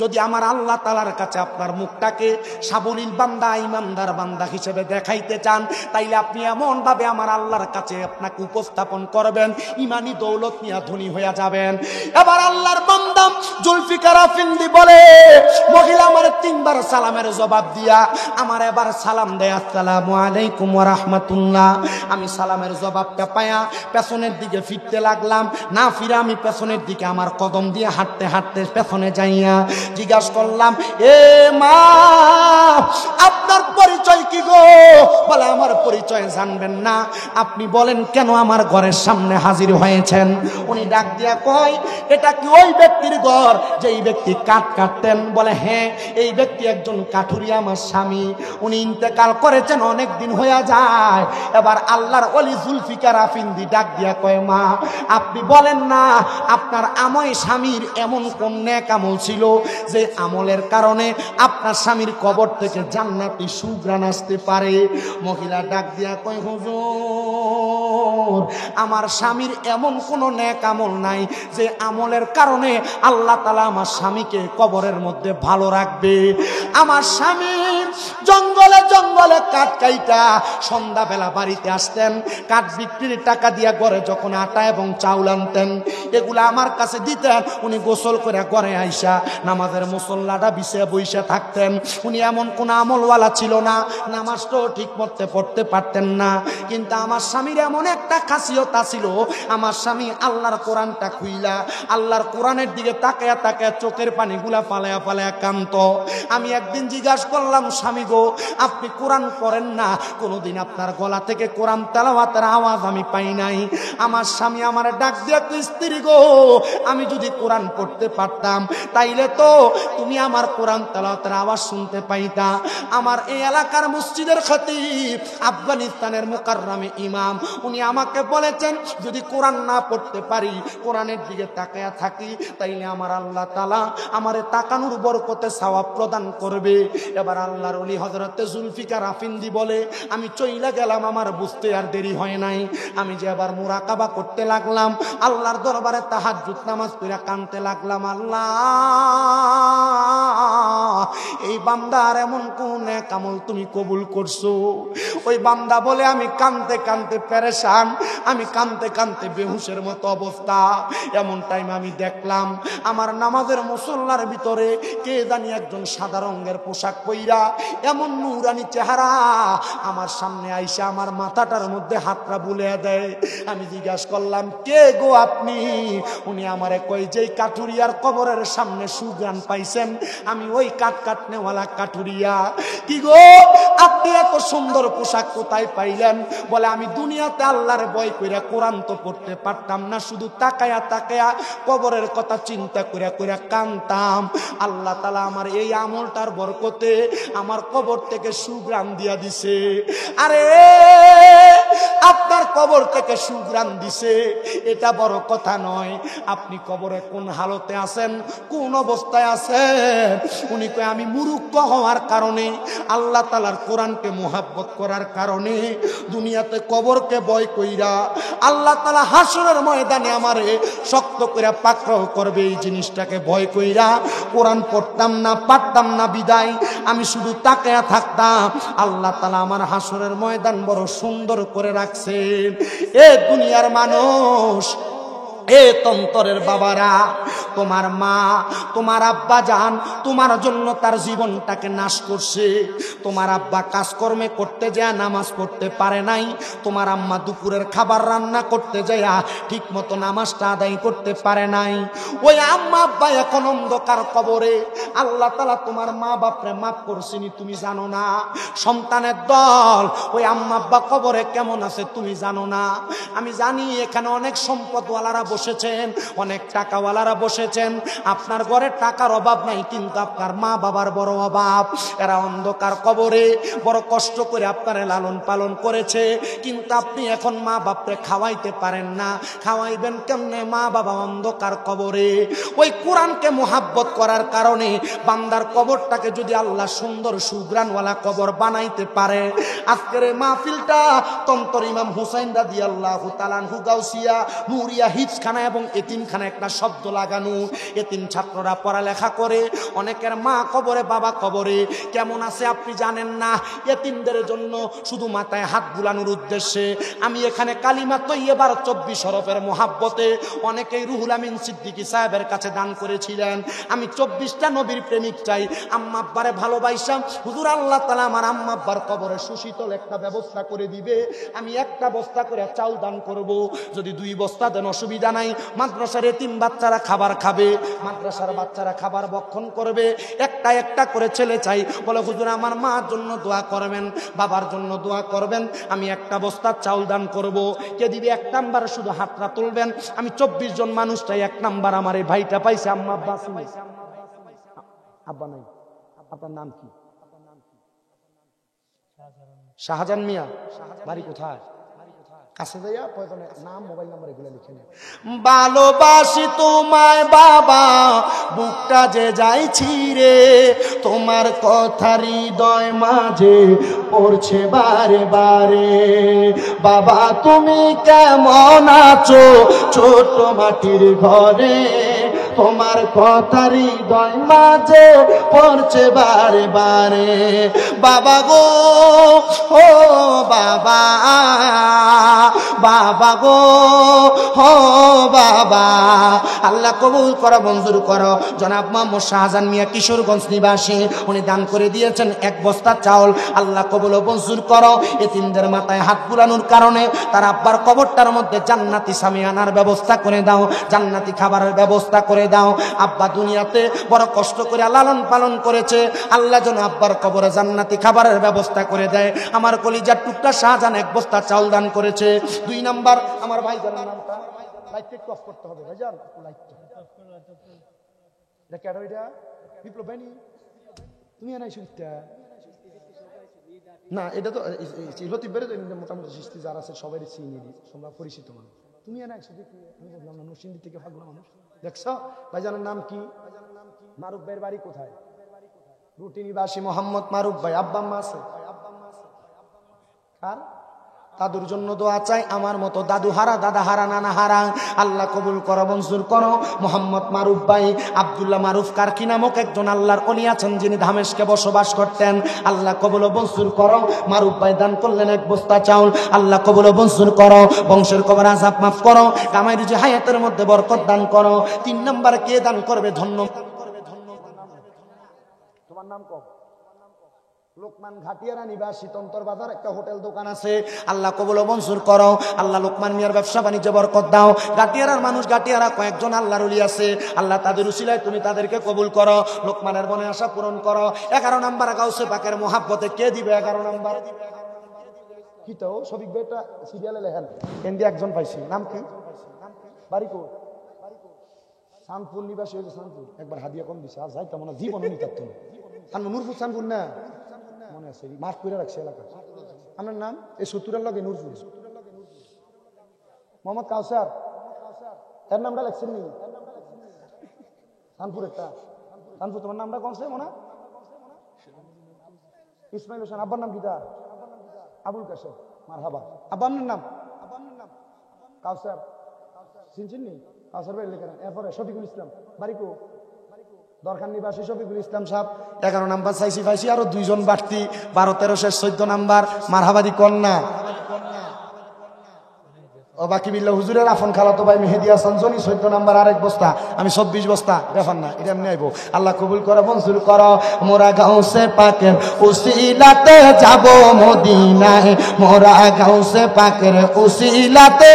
যদি আমার আল্লাহ তাআলার কাছে আপনার মুখটাকে সাবলীল বান্দা, ইমানদার বান্দা হিসেবে দেখাইতে চান, তাইলে আপনি এমন ভাবে আমার আল্লাহর কাছে আপনাকে উপস্থাপন করবেন, ইমানি দৌলত নিয়ে ধনী হয়ে যাবেন। এবার আল্লাহর বান্দা জুলফিকার আফিন্দি বলে, মহিলা আমার 3 বার সালামের জবাব দিয়া আমার এবার সালাম দেয়, আসসালামু আলাইকুম ওয়া রাহমাতুল্লাহ। আমি সালামের জবাবটা পায়া পেছনের দিকে ফিরতে লাগলাম। না ফিরে আমি পেছনের দিকে আমার কদম দিয়ে হাঁটতে হাঁটতে পেছনে যাইয়া জিজ্ঞাসা করলাম, এ মা আপনার পরিচয় কি গো? বলে আমার পরিচয় জানবেন না? আপনি বলেন কেন আমার ঘরের সামনে হাজির হয়েছেন? উনি ডাক দিয়া কয়, এটা কি ওই ব্যক্তির ঘর যেই ব্যক্তি কাঠ কাটতেন? বলে হ্যাঁ, এই ব্যক্তি একজন কাঠুরিয়া আমার স্বামী, উনি ইন্তেকাল করেছেন অনেক দিন হয়ে যায়। এবার আল্লাহর ওলি জুলফিকার আফিন্দি ডাক দিয়া কয়, মা আপনি বলেন না আপনার আময় স্বামীর এমন কোন নেক আমল ছিল যে আমলের কারণে আপনার স্বামীর কবর থেকে জান্নাতি সুঘ্রাণ আসতে পারে? মহিলা ডাক দিয়া কয়, হুজুর আমার স্বামীর এমন কোন নেক আমল নাই যে আমলের কারণে আল্লাহ তাআলা আমার স্বামীকে কবরের মধ্যে ভালো রাখবে। আমার স্বামী জঙ্গলে জঙ্গলে কাঠ কাইটা সন্ধ্যাবেলা বাড়িতে আসতেন, কাঠ বিক্রির টাকা দিয়া ঘরে যখন আটা এবং চাউল আনতেন এগুলা আমার কাছে দিতেন। উনি গোসল করে ঘরে আইসা নামাজের মুসল্লাটা বিছিয়ে বইসা থাকতেন। উনি এমন কোন আমলওয়ালা ছিল না, নামাজটাও ঠিক মতো পড়তে পারতেন না, কিন্তু আমার স্বামীর এমন একটা খাসিয়ত ছিল, আমার স্বামী আল্লাহর কোরআনটা খুইলা আল্লাহর কোরআনের দিকে তাকায়া তাকায়া চোখের পানিগুলা ফালায়া ফালায়া কান্ত। আমি একদিন জিজ্ঞাসা করলাম, স্বামী গো আপনি কোরআন পড়েন না? কোনোদিন আপনার গলা থেকে কোরআন তেলাওয়াতের আওয়াজ আমি পাই নাই। আমার স্বামী আমার ডাক দিয়া কই, স্ত্রী গো আমি যদি কোরআন পড়তে পারতাম তাইলে তো তুমি আমার কোরআন তেলাওয়াতের আওয়াজ শুনতে পাইতা। আমার এই এলাকার মসজিদের খতিব আফগানিস্তানের মুকাররমে ইমাম, উনি আমাকে বলেছেন যদি কোরআন না পড়তে পারি, কোরআনের দিকে তাকায়া থাকি, তাইলে আমার আল্লাহ তাআলা আমারে তাকানোর বরকতে সওয়াব প্রদান করবে। এবার আল্লাহর ওলি হযরতে জুলফিকার আফিন্দি বলে, আমি চইলা গেলাম, আমার বুঝতে আর দেরি হয় নাই। আমি যে আবার মুরাকাবা করতে লাগলাম, আল্লাহর দরবারে তাহাজ্জুদ নামাজ পড়া কাঁদতে লাগলাম, আল্লাহ এই বান্দার এমন কোন নেক আমল তুমি কবুল করছো? ওই বান্দা বলে, আমি কাঁদতে কাঁদতে পেরেশান, আমি কাঁদতে কাঁদতে বেহুশের মতো অবস্থা। এমন টাইম আমি দেখলাম আমার নামাজের মুসল্লার ভিতরে কে জানি একজন সাদা রঙের পোশাক পইরা এমন নূরানি চেহারা আমার সামনে আইসা আমার মাথাটার মধ্যে হাতটা বুলিয়ে দেয়। আমি জিজ্ঞাসা করলাম, কে গো আপনি? উনি আমারে কই, যেই কাঠুরিয়ার কবরের সামনে সুগান পাইছেন আমি ওই কাঠ কাটনেওয়ালা কাঠুরিয়া। কি গো আপনি এত সুন্দর পোশাক কোথায় পাইলেন? বলে, আমি দুনিয়াতে আল্লাহর ভয় কইরা কোরআন তো পড়তে পারতাম না, শুধু তাকায়া তাকায়া কবরের কথা চিন্তা কইরা কইরা কাঁদতাম। আল্লাহ তাআলা আমার এই আমলটার বরকতে আমার কবর থেকে সুঘ্রাণ দিয়া দিছে। আরে আপনার কবর থেকে সুঘ্রাণ দিছে এটা বড় কথা নয়, আপনি কবরে কোন হালতে আছেন, কোন অবস্থায় আছেন। উনি কয়, আমি মুরুক্ষ হওয়ার কারণে, আল্লাহ তাআলার কোরআনকে মুহাব্বত করার কারণে, দুনিয়াতে কবরকে ভয় কইরা আল্লাহ তাআলা হাসরের ময়দানে আমারে শক্ত কইরা পাকড়াও করবে এই জিনিসটাকে ভয় কইরা কোরআন পড়তাম না, পারতাম না, বিদায় আমি শুধু তাকায়া থাকতাম। আল্লাহ তাআলা আমার হাসরের ময়দান বড় সুন্দর করে রাখছেন। এ দুনিয়ার মানুষ, এ তন্তরের বাবারা, তোমার মা তোমার আব্বা জান তোমার জন্য তার জীবনটাকে নাশ করছে। তোমার আব্বা কাজকর্মে করতে যায় নামাজ পড়তে পারে নাই, তোমার আম্মা দুপুরের খাবার রান্না করতে যায় ঠিক মতো নামাজটা আদায় করতে পারে নাই। ওই আম্মা আব্বা এখন অন্ধকার কবরে। আল্লাহ তাআলা তোমার মা বাপরে মাফ করছেনি তুমি জানো না। সন্তানের দল ওই আম্মা আব্বা কবরে কেমন আছে তুমি জানো না। আমি জানি এখানে অনেক সম্পদওয়ালারা বসেছেন, অনেক টাকাওয়ালারা বসেছেন, আপনার ঘরে টাকার অভাব নাই, কিন্তু আপনার মা বাবার বড় অভাব। এরা অন্ধকার কবরে বড় কষ্ট করে আপনারে লালন পালন করেছে, কিন্তু আপনি এখন মা বাপরে খাওয়াইতে পারেন না। খাওয়াইবেন কেমনে? মা বাবা অন্ধকার কবরে। ওই কোরআনকে মুহাব্বত করার কারণে বান্দার কবরটাকে যদি আল্লাহ সুন্দর সুগ্রাণওয়ালা কবর বানাইতে পারে। আজকের এই মাহফিলটা তন্তর ইমাম হুসাইন রাদিয়াল্লাহু তাআলা আনহু গাউসিয়া নুরিয়া হিফজখানা এবং এতিমখানা একটা শব্দ লাগানো। এতিম ছাত্ররা পড়ালেখা করে, অনেকের মা কবরে বাবা কবরে। কেমন আছে আপনি জানেন না। এতিমদের জন্য শুধু মাথায় হাত বুলানোর উদ্দেশ্যে আমি এখানে কালিমা তৈয়বার 24 হরফের মোহাব্বতে অনেকেই রুহুল আমিন সিদ্দিকী সাহেবের কাছে দান করেছিলেন। আমি 24টা নবীর প্রেমিক চাই, আম্মা আব্বারে ভালোবাসতাম, হুজুর আল্লাহ তাআলা আমার আম্মা আব্বার কবরে সুশীতল একটা ব্যবস্থা করে দিবে। আমি একটা বস্তা করে চাউল দান করব, যদি 2 বস্তা দেন অসুবিধা নাই। মাদ্রাসার এতিম বাচ্চারা খাবার খাবে, মাদ্রাসার বাচ্চারা খাবার ভক্ষণ করবে, একটা একটা করে ছেলে চাই। বলে হুজুর আমার মার জন্য দোয়া করবেন, বাবার জন্য দোয়া করবেন, আমি একটা বস্তা চাউল দান করব। কে দিবে? 1 নাম্বার শুধু হাতটা তুলবেন। আমি 24 জন মানুষ চাই। 1 নাম্বার আমার এই ভাইটা পাইছে। আম্মা আব্বা আছে? আব্বা নাই। আপনার নাম কি? শাহজাহান মিয়া। বাড়ি কোথায়? কাছে যাইয়া নাম মোবাইল নাম্বার এগুলো লিখে নেন। ভালোবাসি তোমায় বাবা, বুকটা যে যাইছি রে, তোমার কথা হৃদয় মাঝে পড়ছে বারে বারে। বাবা তুমি কেমন আছো ছোট মাটির ঘরে, তোমার কথা হৃদয় মাঝে পড়ছে বারে বারে। বাবা গো, ও বাবা, বাবা গো, ও বাবা, আল্লাহ কবুল করো, মঞ্জুর করো। জনাব মোহাম্মদ শাহজাহান মিয়া কিশোরগঞ্জ নিবাসী, উনি দান করে দিয়েছেন 1 বস্তা চাউল। আল্লাহ কবুল ও মঞ্জুর করো। এতিমদের মাথায় হাত বুলানোর কারণে তার আব্বার কবরটার মধ্যে জান্নাতি সামিয়ানার ব্যবস্থা করে দাও, জান্নাতি খাবারের ব্যবস্থা করে দাও। আব্বা দুনিয়াতে বড় কষ্ট করে লালন পালন করেছে, আল্লাহ যেন আব্বার কবরে জান্নাতি খাবারের ব্যবস্থা করে দেয়। আমার কলিজার টুকরা শাহজাহান 1 বস্তা চাউল দান করেছে। 2 নাম্বার আমার ভাই জানার নামটা লাইট একটু অফ করতে হবে ভাইজান, লাইটটা এটা কেন? এটা বিপ্লব ভাই তুমি এনাই শুনতে না, এটা তো লতিফের মোটামুটি সৃষ্টি যারা আছে সবাই চিনি তোমরা পরিচিত মানুষ। তুমি এনাই শুধু আমি বললাম না, নরসিংদী থেকে ফাগুনা মানুষ দেখছ। ভাইজানের নাম কি? মারুফ ভাইয়ের বাড়ি কোথায়? রুটি নিবাসী মোহাম্মদ মারুফ ভাই। আব্বা আম্মা আছে? কার? দাদুর জন্য দোয়া চাই, আমার মতো দাদু হারা, দাদা হারা, নানা হারা। আল্লাহ কবুল করো, মঞ্জুর করো। মোহাম্মদ মারুফ ভাই, আব্দুল্লাহ মারুফ কারকি নামক একজন আল্লাহর ওলি আছেন যিনি দামেস্কে বসবাস করতেন। আল্লাহ কবুল ও মঞ্জুর করো। মারুফ ভাই দান করলেন 1 বস্তা চাউল। আল্লাহ কবুল ও মঞ্জুর করো। বংশের কবর আযাব মাফ করো, কামাই রুজি হায়াতের মধ্যে বরকত দান করো। 3 নাম্বার কে দান করবে? ধন্য। তোমার নাম কও? লোকমান ঘাটিয়ারা নিবাসী তন্তর বাজার একটা হোটেল দোকান আছে। আল্লাহ কবুল ও মঞ্জুর করো। আল্লাহ লোকমান মিয়ার ব্যবসা বাণিজ্য বরকত দাও। ঘাটিয়ারার মানুষ, ঘাটিয়ারা কয়েকজন আল্লাহর ওলি আছে, আল্লাহ তাদের উসিলায় তুমি তাদেরকে কবুল করো, লোকমানের মনে আশা পূরণ করো। 11 নাম্বার গাউসে পাকের মোহাব্বতে কে দিবে? 11 নাম্বার কি তো শফিক ভাইটা সিরিয়ালে লেখেন কেন্দ্রে একজন পাইছি। নাম কি? বাড়ি কো? সানপুর নিবাসী হয়েছে। সানপুর একবার হাদিয়া কম দিছে, আর যাইতাম না জীবন নিতাম তুমি। নূরপুর সানপুর না মনে আছে, মাফ করে রাখছে এলাকা। আপনার নাম? এই 70-এর লগে নূরপুর। মোহাম্মদ কাউসার, এর নামটা লেখছেন নি? কানপুর একটা কানপুর। তোমার নামটা কোনছে মনে? ইসমাইল হোসেন। আব্বার নাম কি তার? আবুল কাশেম। মারহাবা। আব্বা আপনার নাম? কাউসার। চিনছেন নি? কাউসার ভাই লেখেন। এরপরে শফিকুল ইসলাম। বাড়িকো? দরকার নিবাসী শফিকুল ইসলাম সাহেব। 11 নাম্বার চাইছি, পাইছি আরো 2 জন বাড়তি। 12, 13 শেষ 14 নাম্বার। মারহাবাদি কন্যা ও বাকি বিল্লাহ হুজুরের আফন খালাতো ভাই মেহেদি হাসান জনি 14 নাম্বার। আরেক বস্তা। আমি 24 বস্তা। ব্যাপার না, এটা এমনি আইবো। আল্লাহ কবুল করো, মঞ্জুর করো। মোরা গাউসে পাকের উসিলাতে যাব মদিনায়, মোরা গাউসে পাকের উসিলাতে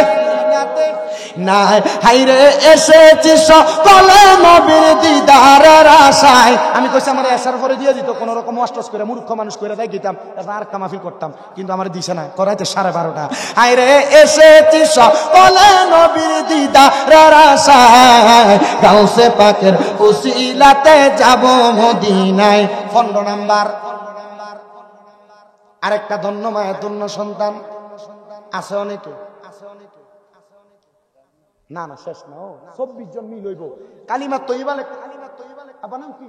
না হাইরে এসেছি সকলে নবীর দিদারের আশায়। আমি কইছি আমার এসার পরে দিয়ে দিত, কোন রকম অষ্টস করে মূর্খ মানুষ করে দেয় গিতাম, আর কামাফিল করতাম, কিন্তু আমার দিছে না, করাইতে 12:30। হাইরে এসেছি সকলে নবীর দিদারের আশায়, গাউসে পাকের উসিলাতে যাব মদিনায়। 15 নাম্বার। আরেকটা ধন্য মায়ের ধন্য সন্তান আছে অনেকে। না না শেষ না, 24 জন মিল হইব। কালিমা তৈবা লেখ। আবার নাম কি?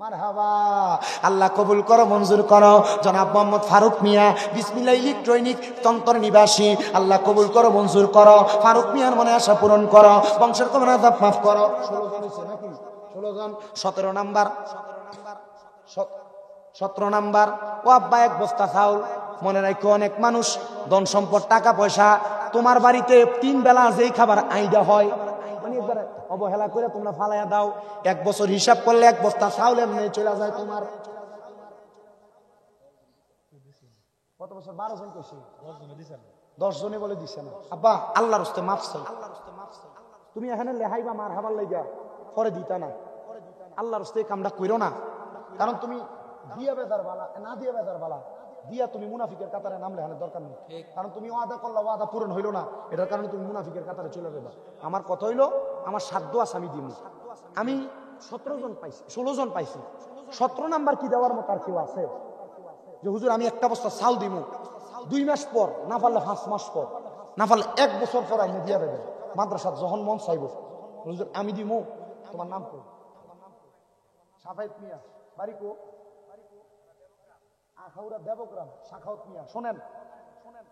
মারহাবা। আল্লাহ কবুল করো, মঞ্জুর করো। জনাব মোহাম্মদ ফারুক মিয়া, বিসমিল্লাহ ইলেকট্রনিক তন্তর নিবাসী। আল্লাহ কবুল করো, মঞ্জুর করো। ফারুক মিয়ার মনে আশা পূরণ করো, বংশের কমন আযাব মাফ করো। 16 জন হইছে নাকি? 16 জন। 17 নাম্বার। 17 নাম্বার। ও আব্বা 1 বস্তা চাউল। মনে রাখো অনেক মানুষ ধন সম্পদ টাকা পয়সা, তোমার বাড়িতে 3 বেলা যেই খাবার আইডা হয়, মানে একবার অবহেলা করে তোমরা ফালাইয়া দাও। 1 বছর হিসাব করলে 1 বস্তা চাউল এমনি চলে যায় তোমার। কত বছর? 12 জন কইছি। 10 জনে বলে দিছে না। আব্বা আল্লাহর হস্তে মাফ চাই, তুমি এখানে লেহাইবা মার হাবার লাইগা পরে দিতা না, আল্লাহর হস্তে কামটা কইরো না। কারণ তুমি দিয়া বেজার বালা, না দিয়া বেজার বালা, দিয়া তুমি মুনাফিকের কাতারে নামলে হানের দরকার নেই। কারণ তুমি ওয়াদা করলা, ওয়াদা পূরণ হইলো না, এটার কারণে তুমি মুনাফিকের কাতারে চলে যাবে। আমার কথা হইলো, আমার সাধ্য আছে আমি দিমু। আমি 17 জন পাইছি, 16 জন পাইছি, 17 নাম্বার কি দেওয়ার মতো আর কেউ আছে? যে হুজুর আমি একটা বস্তা চাল দিমু, 2 মাস পর, না পারলে 5 মাস পর, না পারলে 1 বছর পর আইনে দিয়া দেবে মাদ্রাসা যখন মন চাইব। হুজুর আমি দিমু, তোমার নাম কো? সাফায়েত মিয়া, বাড়ি কো? আখাউড়া দেবগ্রাম, শাখাওয়াত মিয়া। শোনেন,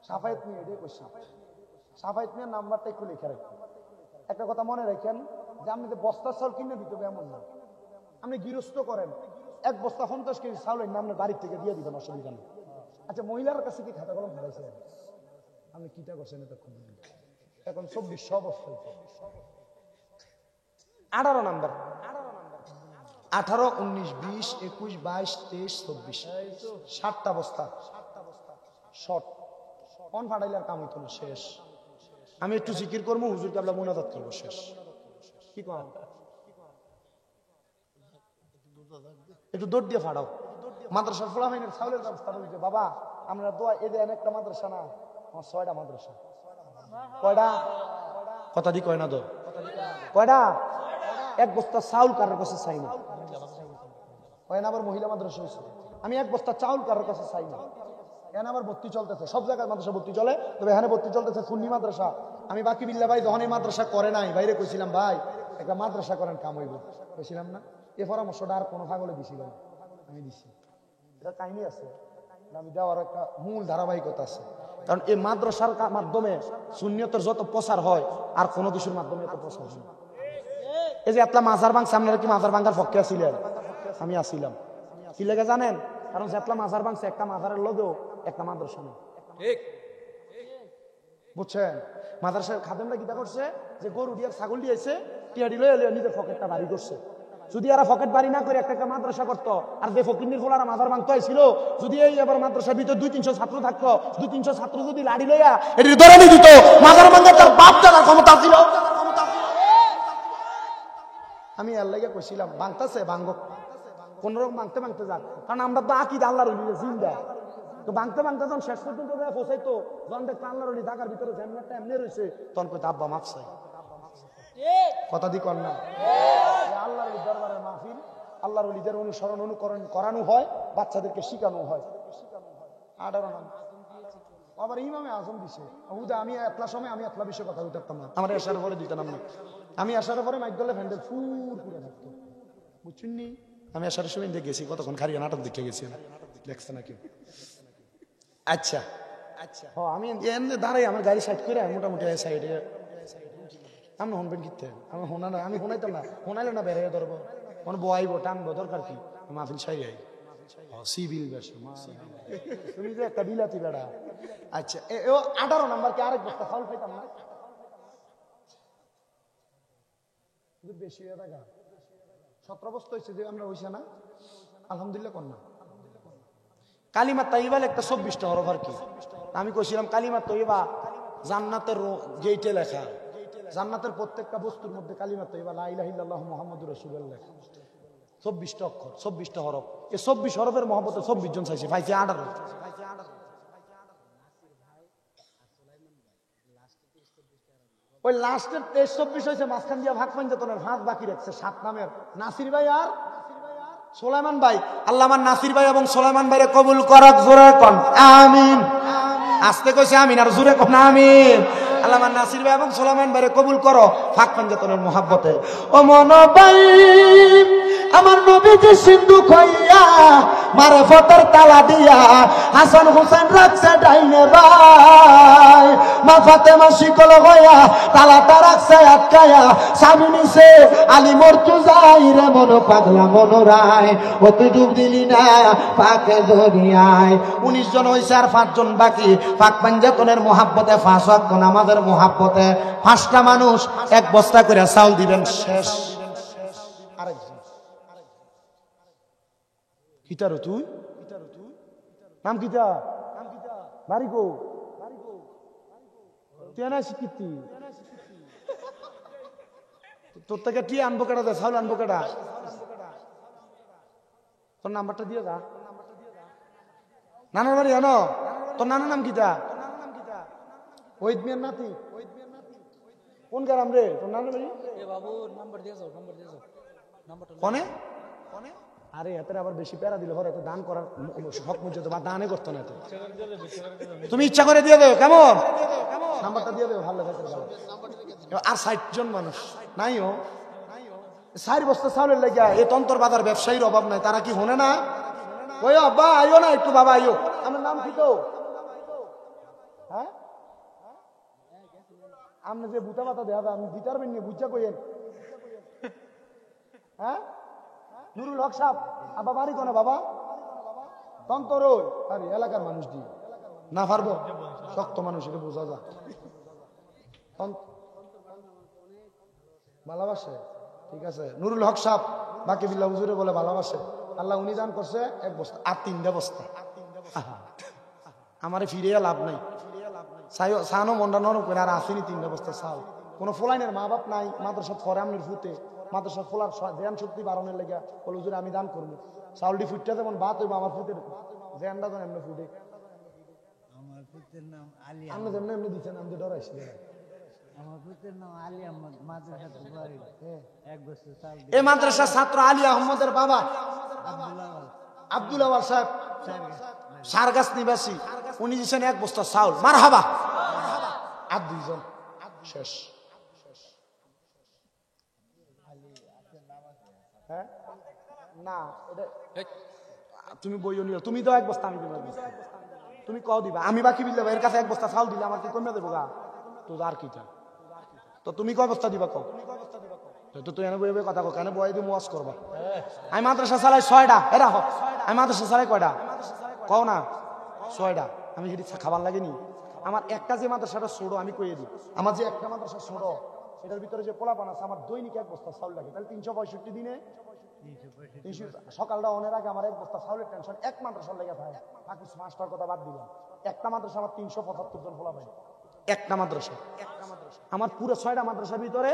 সাফায়েত মিয়া এটাই কোশ্চেন। সাফায়েত মিয়ার নাম্বারটা একটু লিখে রাখেন। একটা কথা মনে রাখেন যে আপনি যে বস্তা চাউল কিনে দিতে হবে এমন না, আপনি গৃহস্থ করেন, 1 বস্তা 50 কেজি চাউলের নাম বাড়ির থেকে দিয়ে দিবেন, অসুবিধা নেই। আচ্ছা, মহিলার কাছে কি খাতা কলম হারাইছে? আপনি কিটা করছেন এতক্ষণ? এখন 2400 বস্তা, 18 নাম্বার, 18, 19, 20, 21, 22, 23, 24, 7টা বস্তা শর্ট। কোন ফাটাইলার কাম হইতো না, শেষ। আমি একটু জিকির করবো, হুজুরকে আমরা মুনাজাত করবো, শেষ। কি কম একটু দৌড় দিয়ে ফাটাও। মাদ্রাসার ফোলাফাইনের চাউলের ব্যবস্থা রয়েছে। বাবা আমরা দোয়া এদের একটা মাদ্রাসা না, আমার 6টা মাদ্রাসা। কয়টা? কথা দি কয় না তো, কয়টা? 1 বস্তা চাউল কারোর কাছে চাই না। হয় না, আবার মহিলা মাদ্রাসা হয়েছে, আমি 1 বস্তা চাউল কারোর কাছে চাই না। এখানে আবার ভর্তি চলতেছে, সব জায়গায় মাদ্রাসা ভর্তি চলে, তবে এখানে ভর্তি চলতেছে সুন্নি মাদ্রাসা। আমি বাকি বিল্লা ভাই যখন এই মাদ্রাসা করে নাই, বাইরে কইছিলাম ভাই একটা মাদ্রাসা করেন, কাম হইব, কইছিলাম না? এই পরামর্শটা আর কোনো পাগলে দিছিল না, আমি দিছি। এটা কাহিনী আছে, আমি দেওয়ার একটা মূল ধারাবাহিকতা আছে। কারণ এই মাদ্রাসার মাধ্যমে সুন্নিয়তের যত প্রচার হয় আর কোনো কিছুর মাধ্যমে এত প্রচার হয় না। এই যে এতলা মাজার ভাঙছে, আপনারা কি মাজার ভাঙার পক্ষে আছিলেন? আমি আসছিলাম। কি লেগে জানেন? কারণ যেতলা মাজার ভাঙছে, একটা মাজারের লগেও একটা মাদ্রাসা নেই, ঠিক বুঝছেন? মাদ্রাসার খাদেমরা কিটা করছে যে গরু দিয়ে ছাগল দিয়েছে, টিয়াডি লয়ে নিজের পকেটটা বাড়ি করছে। যদি এরা পকেট বাড়ি না করে একটা মাদ্রাসা করতো, আর যে ফকিন্নির ফোলারা মাজার ভাঙতে হয়েছিল, যদি এই আবার মাদ্রাসার ভিতরে 200-300 ছাত্র থাকতো, 200-300 ছাত্র যদি লাড়ি লইয়া এটি ধরে নিয়ে দিত, মাজার ভাঙার তার বাপ দাদার ক্ষমতা ছিল। আমি এর লাগে কইছিলাম ভাঙতেছে ভাঙব, কোনরকম ভাঙতে ভাঙতে যাক, কারণ আমরা তো আকিদা আল্লাহর জিন্দা। তো ভাঙতে ভাঙতে যখন শেষ পর্যন্ত পৌঁছাইতো, যখন দেখতো আল্লাহর ওলি ঢাকার ভিতরে যেমনটা এমনি রয়েছে, তখন কইতো আব্বা মাফ চাই। কথা দি কর না, আল্লাহর ওলি দরবারের মাহফিল, আল্লাহর ওলিদের অনুসরণ অনুকরণ করানো হয়, বাচ্চাদেরকে শিখানো হয়। 18 নাম আবার ইমামে আজম দিছে। আমি একলা সময় আমি একলা বিষয়ে কথা বলতাম না, আমার আসার পরে দিতাম না। আমি আসার পরে মাইক দলে ভ্যান্ডেল ফুল করে থাকতো, বুঝছেন নি? আমি আসার সময় গেছি, কতক্ষণ খারিয়া নাটক দেখে গেছি, দেখছে না কেউ? আচ্ছা আচ্ছা, আমি দাঁড়াই আমার গাড়ি সাইড করে মোটামুটি সাইডে আমি শুনবেন কিনতে, আমি শোনা না, আমি শোনাইতাম না, শোনাইলে না বেড়ে ধরবো, মানে বয়াইব টানবো, দরকার কি? মাহফিল সাই যাই সিভিল বেশি, তুমি যে একটা বিলাতি বেড়া। আচ্ছা, 18 নাম্বার কি আরেক বস্তা চাউল খাইতাম না? বেশি হয়ে থাকা 17 বস্তা হয়েছে যে আমরা হয়েছে না, আলহামদুলিল্লাহ কন্যা। কালিমা তাইবা একটা 24টা হরফ আর কি। আমি কইছিলাম কালিমা তাইবা জান্নাতের গেইটে লেখা, জান্নাতের প্রত্যেকটা বস্তুর মধ্যে কালিমা তাইবা লা ইলাহা ইল্লাল্লাহু মুহাম্মাদুর রাসূলুল্লাহ, 24টা অক্ষর, 24টা হরফ। এই 24 হরফের মহব্বতে 24 জন চাইছে, পাইছে 18। ওই লাস্টের 23-24 হয়েছে, মাঝখান দিয়ে ভাগ পাঞ্জাতনের ভাগ বাকি রাখছে 7 নামের নাসির ভাই আর সোলাইমান ভাই। আল্লাহ আমার নাসির ভাই এবং সোলাইমান ভাইরে কবুল করক, জোরে কোন আমিন। আস্তে কইছে আমিন, আর জোরে কোন আমিন। আল্লাহ আমার নাসির ভাই এবং সোলাইমান ভাইরে কবুল করো ভাগ পাঞ্জাতনের মহব্বতে। ও মন ভাই আমার নবীজি সিন্ধু খাইয়া মারেফতের তালা দিয়া হাসান হোসেন রাখছে ডাইনে ভাই, মা ফাতেমা শিকল হইয়া তালাটা রাখছে আটকায়া, স্বামী নিছে আলী মর্তুজাই রে মন পাগলা মনোরায়, ও তুই ডুব দিলি না পাকে দরিয়ায়। 19 জন হইছে আর 5 জন বাকি, পাক পাঞ্জাতনের মহাব্বতে 5 ওয়াক্ত নামাজের মহাব্বতে 5টা মানুষ 1 বস্তা করে চাউল দিবেন, শেষ। আরেকজন কিতারো তুই নাম কিতা, বাড়ি গো তুই না শিক্ষিতি তোর থেকে টি আনবো কেটা দে চাউল আনবো কেটা তোর নাম্বারটা দিয়ে যা নানার বাড়ি জানো তোর নানার নাম কিতা ওইদ মিয়ার নাতি কোন গ্রাম রে তোর নানার বাড়ি কোনে আরে এত আবার বেশি প্যারা দিলে পরে এত দান করার হক মুজে বা দানে করতো না তুমি ইচ্ছা করে দিয়ে দেবে কেমন নাম্বারটা দিয়ে দেবে ভালো লাগে আর 60 জন মানুষ নাইও 4 বস্তা চাউলের লাগিয়া এই তন্তর বাজার ব্যবসায়ীর অভাব নাই তারা কি হনে না ওই আব্বা আইও না একটু বাবা আইও আমার নাম কি তো হ্যাঁ আপনি যে বুতা বাতা দেওয়া আমি দিতে নিয়ে বুঝা কইেন হ্যাঁ নুরুল হক সাহেব আব্বা বাড়ি কোনে বাবা তন্তর আরে এলাকার মানুষ দিয়ে না পারবো শক্ত মানুষ এটা বোঝা যায় ভালোবাসে ঠিক আছে নুরুল হক সাহেব বাকি বিল্লাহ হুজুরে বলে ভালোবাসে আল্লাহ উনি দান করছে 1 বস্তা আর 3টা বস্তা আমারে ফিরে লাভ নাই সানো মন্ডা নরম করে আর আসেনি 3টা বস্তা চাল কোনো ফোলাইনের মা বাপ নাই মাদ্রাসা ফরে আমনের ফুটে মাদ্রাসা ফোলার ধ্যান শক্তি বাড়ানোর লেগে বলে হুজুরে আমি দান করবো চাউলটি ফুটটা যেমন বাত হইব আমার ফুটের ধ্যানটা যেন এমনি ফুটে আপনি যেমন এমনি দিচ্ছেন আমি তো ডরাইছি এই মাদ্রাসার ছাত্র আলী আহমদের বাবা আব্দুল আওয়াল সাহেব সারগাছ নিবাসী উনি দিচ্ছেন 1 বস্তা চাউল মারহাবা আর 2 জন শেষ হ্যাঁ না তুমি বইও নিও তুমি তো 1 বস্তা আমি দিব তুমি কও দিবা আমি বাকি বিল দেবো এর কাছে 1 বস্তা চাউল দিলে আমার কি কমে দেবো গা তো আর কি তো তুমি কয় বস্তা দিবা কও তো তুই এনে বইবে কথা কও কেন বই দিয়ে ওয়াজ করবা আমি মাদ্রাসা চালাই 6টা এরা হোক আমি মাদ্রাসা চালাই কয়টা কও না 6টা আমি যদি খাবার লাগেনি আমার একটা যে মাদ্রাসাটা ছোট আমি কইয়ে দিই আমার যে একটা মাদ্রাসা ছোট এটার ভিতরে যে পোলাপান আছে আমার দৈনিক 1 বস্তা চাউল লাগে তাহলে 365 দিনে সকালটা অনের আগে আমার 1 বস্তা চাউলের টেনশন 1 মাদ্রাসার লেগে থাকে বাকি 5টার কথা বাদ দিলাম একটা মাদ্রাসা আমার 375 জন পোলাপান একটা মাদ্রাসা আমার পুরো 6টা মাদ্রাসার ভিতরে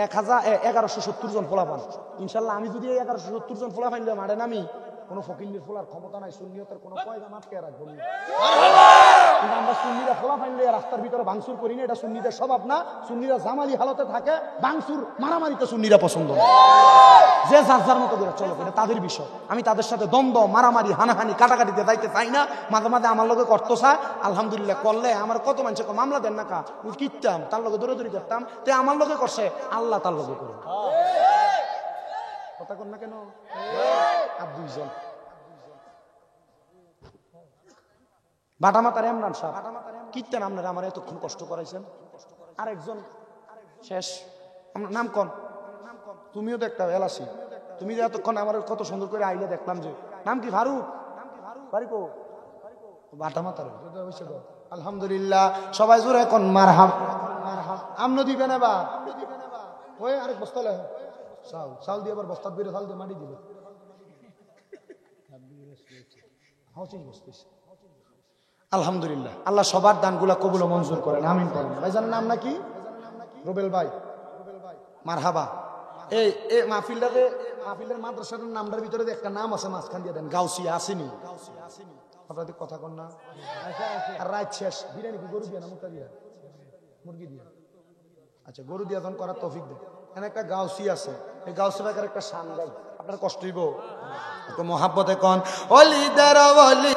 1170 জন পোলাপান ইনশাল্লাহ আমি যদি 1170 জন পোলাপান দিয়ে মারে নামি কোনো ফকিন্নির ফোলার ক্ষমতা নাই সুন্নিয়তের কোনো পয়গা মাঠকে রাখবো কিন্তু আমরা সুন্নিরা ফোলা ফাইলে রাস্তার ভিতরে ভাঙচুর করি না এটা সুন্নিদের স্বভাব না সুন্নিরা জামালি হালতে থাকে ভাঙচুর মারামারিতে সুন্নিরা পছন্দ যে যার যার মতো করে চলো এটা তাদের বিষয় আমি তাদের সাথে দ্বন্দ্ব মারামারি হানাহানি কাটাকাটিতে যাইতে চাই না মাঝে মাঝে আমার লোকে করতো চায় আলহামদুলিল্লাহ করলে আমার কত মানুষকে মামলা দেন না কা কিনতাম তার লোকে দৌড়াদৌড়ি করতাম তে আমার লোকে করছে আল্লাহ তার লোকে করে কথা কর না কেন আর 2 জন বাটামাতার ইমরান সাহেব কীর্তেন আপনারা আমার এতক্ষণ কষ্ট করাইছেন আরেকজন শেষ নাম কন তুমিও তো একটা এলাসি তুমি যে এতক্ষণ আমার কত সুন্দর করে আইলে দেখলাম যে নাম কি ফারুক ফারুকো বাটামাতার আলহামদুলিল্লাহ সবাই জোরে এখন মারহাম আমনো দিবেন এবার ওই আরেক বস্তা লে চাল দিয়ে আবার বস্তা দিয়ে চাল দিয়ে মাটি দিল আলহামদুলিল্লাহ আল্লাহ সবার দানগুলা কবুল ও মঞ্জুর করেন আমিন বলেন ভাইজানের নাম নাকি রুবেল ভাই মারহাবা এই মাহফিলের মাদ্রাসার নামটার ভিতরে একটা নাম আছে মাঝখান দিয়ে দেন গাউসিয়া আসেনি আপনাদের কথা কন না আর রাত শেষ বিরিয়ানি কি গরু দিয়ে না মুরগি দিয়া মুরগি দিয়া আচ্ছা গরু দিয়া যখন করার তৌফিক দেয় এখানে একটা গাউসি আছে এই গাউসি ভাইকার একটা শান গাই আপনার কষ্ট হইব একটু মহাব্বতে কন ওলি দারা ওলি